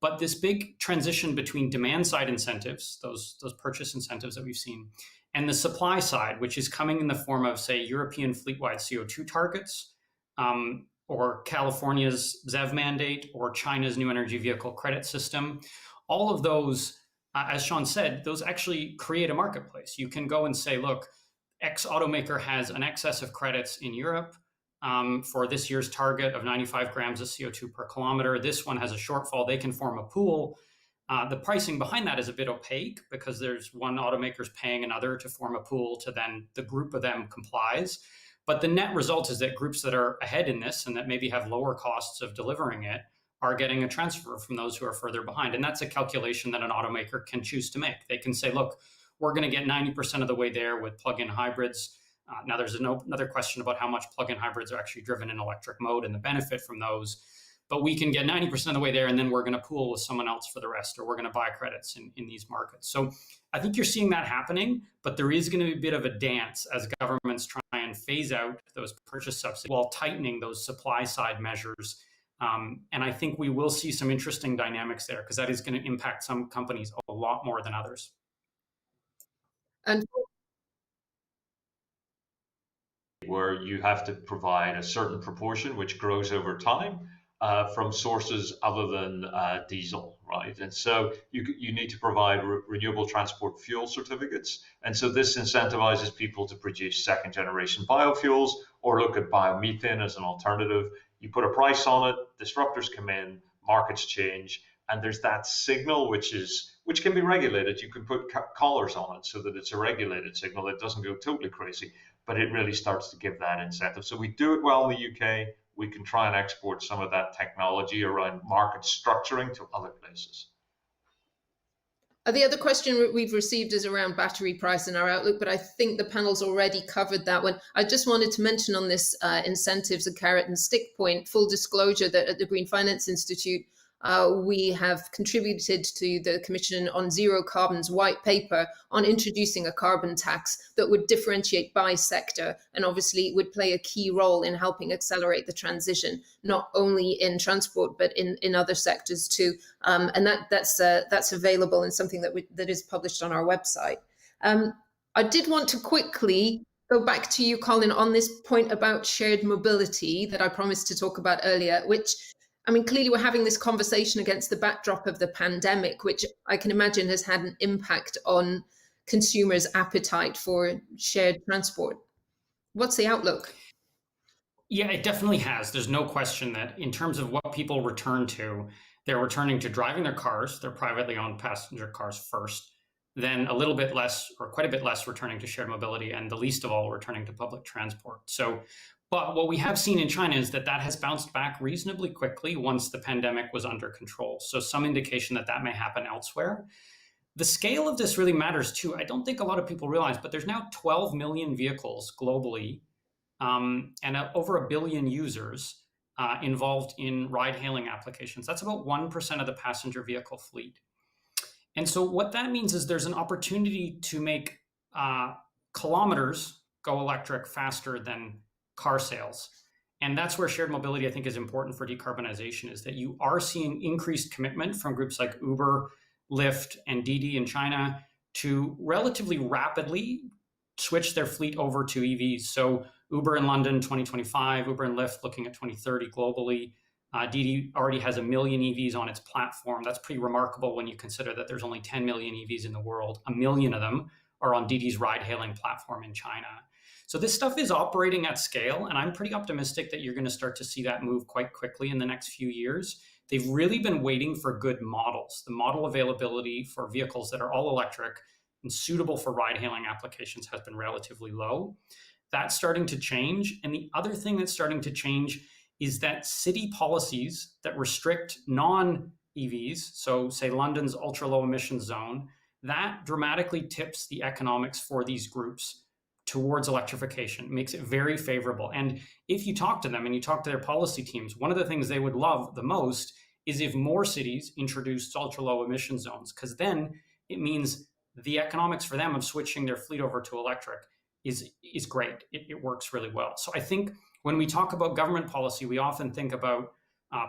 But this big transition between demand side incentives, those purchase incentives that we've seen, and the supply side, which is coming in the form of, say, European fleet-wide CO2 targets, or California's ZEV mandate, or China's new energy vehicle credit system, all of those, as Sean said, those actually create a marketplace. You can go and say, look, X automaker has an excess of credits in Europe for this year's target of 95 grams of CO2 per kilometer. This one has a shortfall. They can form a pool. The pricing behind that is a bit opaque because there's one automaker's paying another to form a pool to then the group of them complies. But the net result is that groups that are ahead in this and that maybe have lower costs of delivering it are getting a transfer from those who are further behind. And that's a calculation that an automaker can choose to make. They can say, look, we're going to get 90% of the way there with plug-in hybrids. Now, there's another question about how much plug-in hybrids are actually driven in electric mode and the benefit from those. But we can get 90% of the way there, and then we're going to pool with someone else for the rest, or we're going to buy credits in these markets. So I think you're seeing that happening, but there is going to be a bit of a dance as governments try and phase out those purchase subsidies while tightening those supply side measures. And I think we will see some interesting dynamics there, because that is going to impact some companies a lot more than others. And where you have to provide a certain proportion, which grows over time, from sources other than diesel, right? And so you need to provide renewable transport fuel certificates. And so this incentivizes people to produce second generation biofuels or look at biomethane as an alternative. You put a price on it, disruptors come in, markets change, and there's that signal which can be regulated. You can put collars on it so that it's a regulated signal. It doesn't go totally crazy, but it really starts to give that incentive. So we do it well in the UK. We can try and export some of that technology around market structuring to other places. The other question we've received is around battery price and our outlook, but I think the panel's already covered that one. I just wanted to mention on this incentives, a carrot and stick point, full disclosure that at the Green Finance Institute, we have contributed to the Commission on Zero Carbon's white paper on introducing a carbon tax that would differentiate by sector and obviously would play a key role in helping accelerate the transition, not only in transport, but in other sectors too. And that's available and something that is published on our website. I did want to quickly go back to you, Colin, on this point about shared mobility that I promised to talk about earlier, which, I mean, clearly we're having this conversation against the backdrop of the pandemic, which I can imagine has had an impact on consumers' appetite for shared transport. What's the outlook? Yeah, it definitely has. There's no question that in terms of what people return to, they're returning to driving their cars, their privately owned passenger cars first, then a little bit less or quite a bit less returning to shared mobility, and the least of all returning to public transport. But what we have seen in China is that has bounced back reasonably quickly once the pandemic was under control. So some indication that may happen elsewhere. The scale of this really matters too. I don't think a lot of people realize, but there's now 12 million vehicles globally and over 1 billion users involved in ride-hailing applications. That's about 1% of the passenger vehicle fleet. And so what that means is there's an opportunity to make kilometers go electric faster than car sales. And that's where shared mobility, I think, is important for decarbonization, is that you are seeing increased commitment from groups like Uber, Lyft, and Didi in China to relatively rapidly switch their fleet over to EVs. So Uber in London, 2025, Uber and Lyft looking at 2030 globally. Didi already has 1 million EVs on its platform. That's pretty remarkable when you consider that there's only 10 million EVs in the world. 1 million of them are on Didi's ride-hailing platform in China. So this stuff is operating at scale, and I'm pretty optimistic that you're going to start to see that move quite quickly in the next few years. They've really been waiting for good models. The model availability for vehicles that are all electric and suitable for ride-hailing applications has been relatively low. That's starting to change. And the other thing that's starting to change is that city policies that restrict non-EVs, so say London's ultra-low emission zone, that dramatically tips the economics for these groups towards electrification, makes it very favorable. And if you talk to them and you talk to their policy teams, one of the things they would love the most is if more cities introduced ultra-low emission zones, because then it means the economics for them of switching their fleet over to electric is great. It works really well. So I think when we talk about government policy, we often think about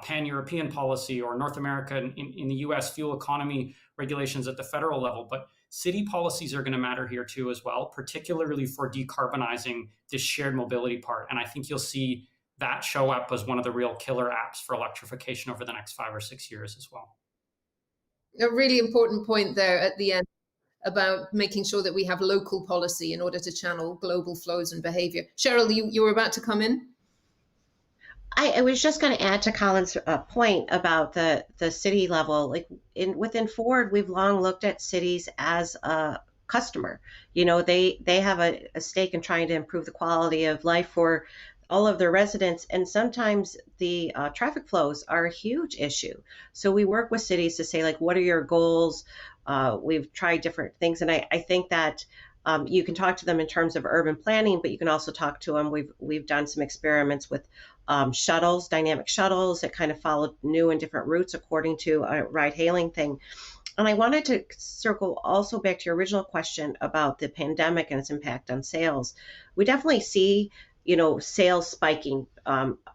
pan-European policy or North America in the US fuel economy regulations at the federal level, but city policies are going to matter here too as well, particularly for decarbonizing this shared mobility part. And I think you'll see that show up as one of the real killer apps for electrification over the next 5 or 6 years as well. A really important point there at the end about making sure that we have local policy in order to channel global flows and behavior. Cheryl, you were about to come in? I was just going to add to Colin's point about the city level. Like within Ford, we've long looked at cities as a customer. You know, they have a stake in trying to improve the quality of life for all of their residents, and sometimes the traffic flows are a huge issue. So we work with cities to say, like, what are your goals? We've tried different things, and I think that you can talk to them in terms of urban planning, but you can also talk to them. We've done some experiments with shuttles, dynamic shuttles that kind of followed new and different routes according to a ride-hailing thing. And I wanted to circle also back to your original question about the pandemic and its impact on sales. We definitely see, sales spiking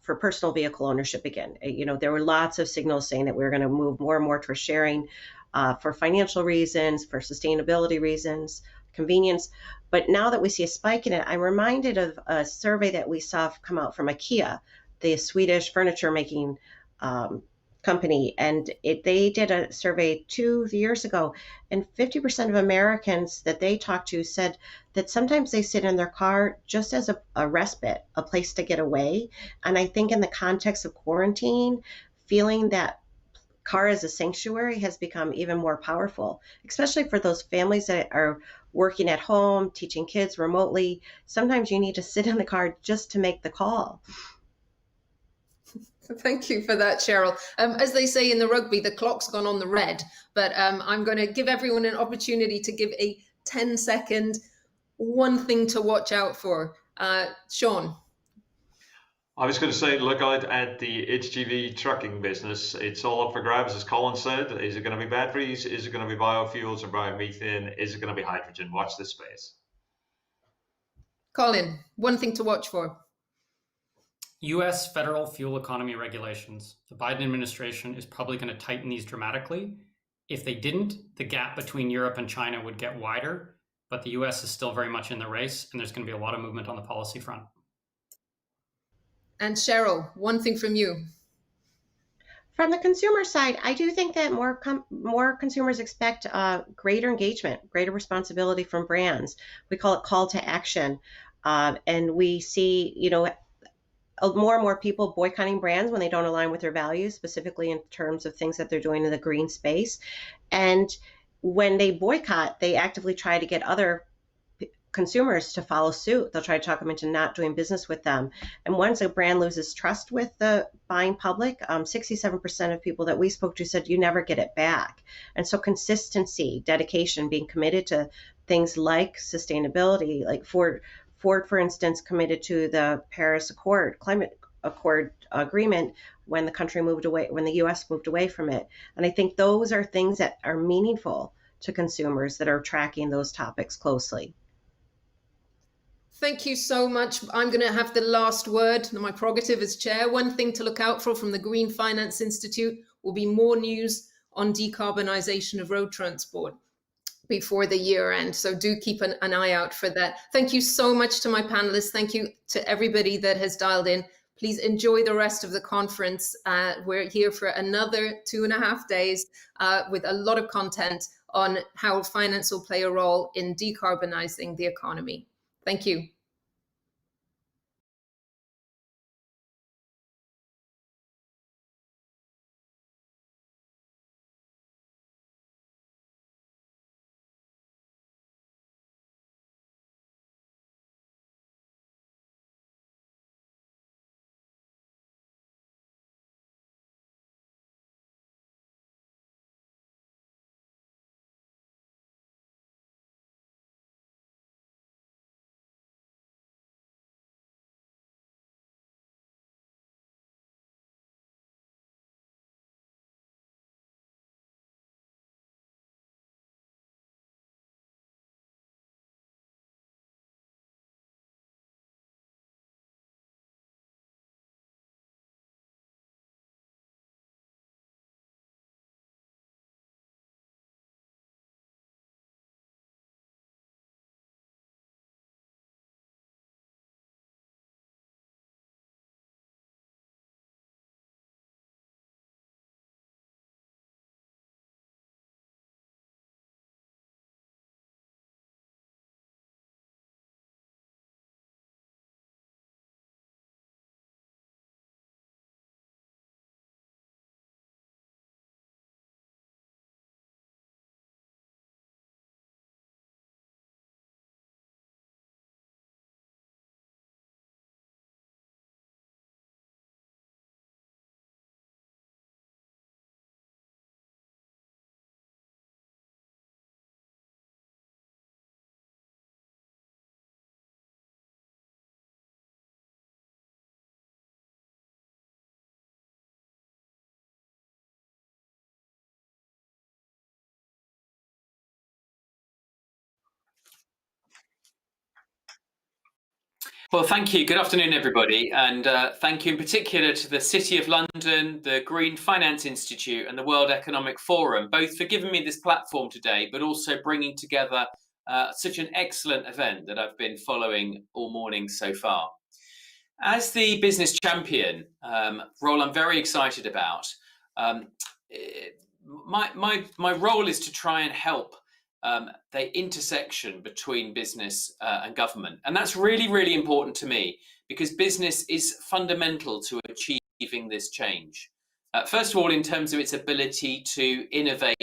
for personal vehicle ownership again. There were lots of signals saying that we were going to move more and more towards sharing for financial reasons, for sustainability reasons, convenience. But now that we see a spike in it, I'm reminded of a survey that we saw come out from IKEA, the Swedish furniture making company, and they did a survey 2 years ago, and 50% of Americans that they talked to said that sometimes they sit in their car just as a respite, a place to get away. And I think in the context of quarantine, feeling that car as a sanctuary has become even more powerful, especially for those families that are working at home, teaching kids remotely. Sometimes you need to sit in the car just to make the call. Thank you for that, Cheryl. As they say in the rugby, the clock's gone on the red, but I'm going to give everyone an opportunity to give a 10-second one thing to watch out for. Sean. I was going to say, look out at the HGV trucking business. It's all up for grabs, as Colin said. Is it going to be batteries? Is it going to be biofuels or biomethane? Is it going to be hydrogen? Watch this space. Colin, one thing to watch for. US federal fuel economy regulations. The Biden administration is probably going to tighten these dramatically. If they didn't, the gap between Europe and China would get wider, but the US is still very much in the race, and there's going to be a lot of movement on the policy front. And Cheryl, one thing from you. From the consumer side, I do think that more consumers expect greater engagement, greater responsibility from brands. We call it call to action. And we see, more and more people boycotting brands when they don't align with their values, specifically in terms of things that they're doing in the green space. And when they boycott, they actively try to get other consumers to follow suit. They'll try to talk them into not doing business with them. And once a brand loses trust with the buying public, 67% of people that we spoke to said you never get it back. And so consistency, dedication, being committed to things like sustainability, like Ford, for instance, committed to the Paris Climate Accord agreement when the US moved away from it. And I think those are things that are meaningful to consumers that are tracking those topics closely. Thank you so much. I'm going to have the last word. My prerogative as chair. One thing to look out for from the Green Finance Institute will be more news on decarbonisation of road transport before the year end. So do keep an eye out for that. Thank you so much to my panelists. Thank you to everybody that has dialed in. Please enjoy the rest of the conference. We're here for another 2.5 days with a lot of content on how finance will play a role in decarbonising the economy. Thank you. Well, thank you. Good afternoon, everybody. And thank you in particular to the City of London, the Green Finance Institute and the World Economic Forum, both for giving me this platform today, but also bringing together such an excellent event that I've been following all morning so far. As the business champion role I'm very excited about, My role is to try and help the intersection between business and government. And that's really, really important to me, because business is fundamental to achieving this change. First of all, in terms of its ability to innovate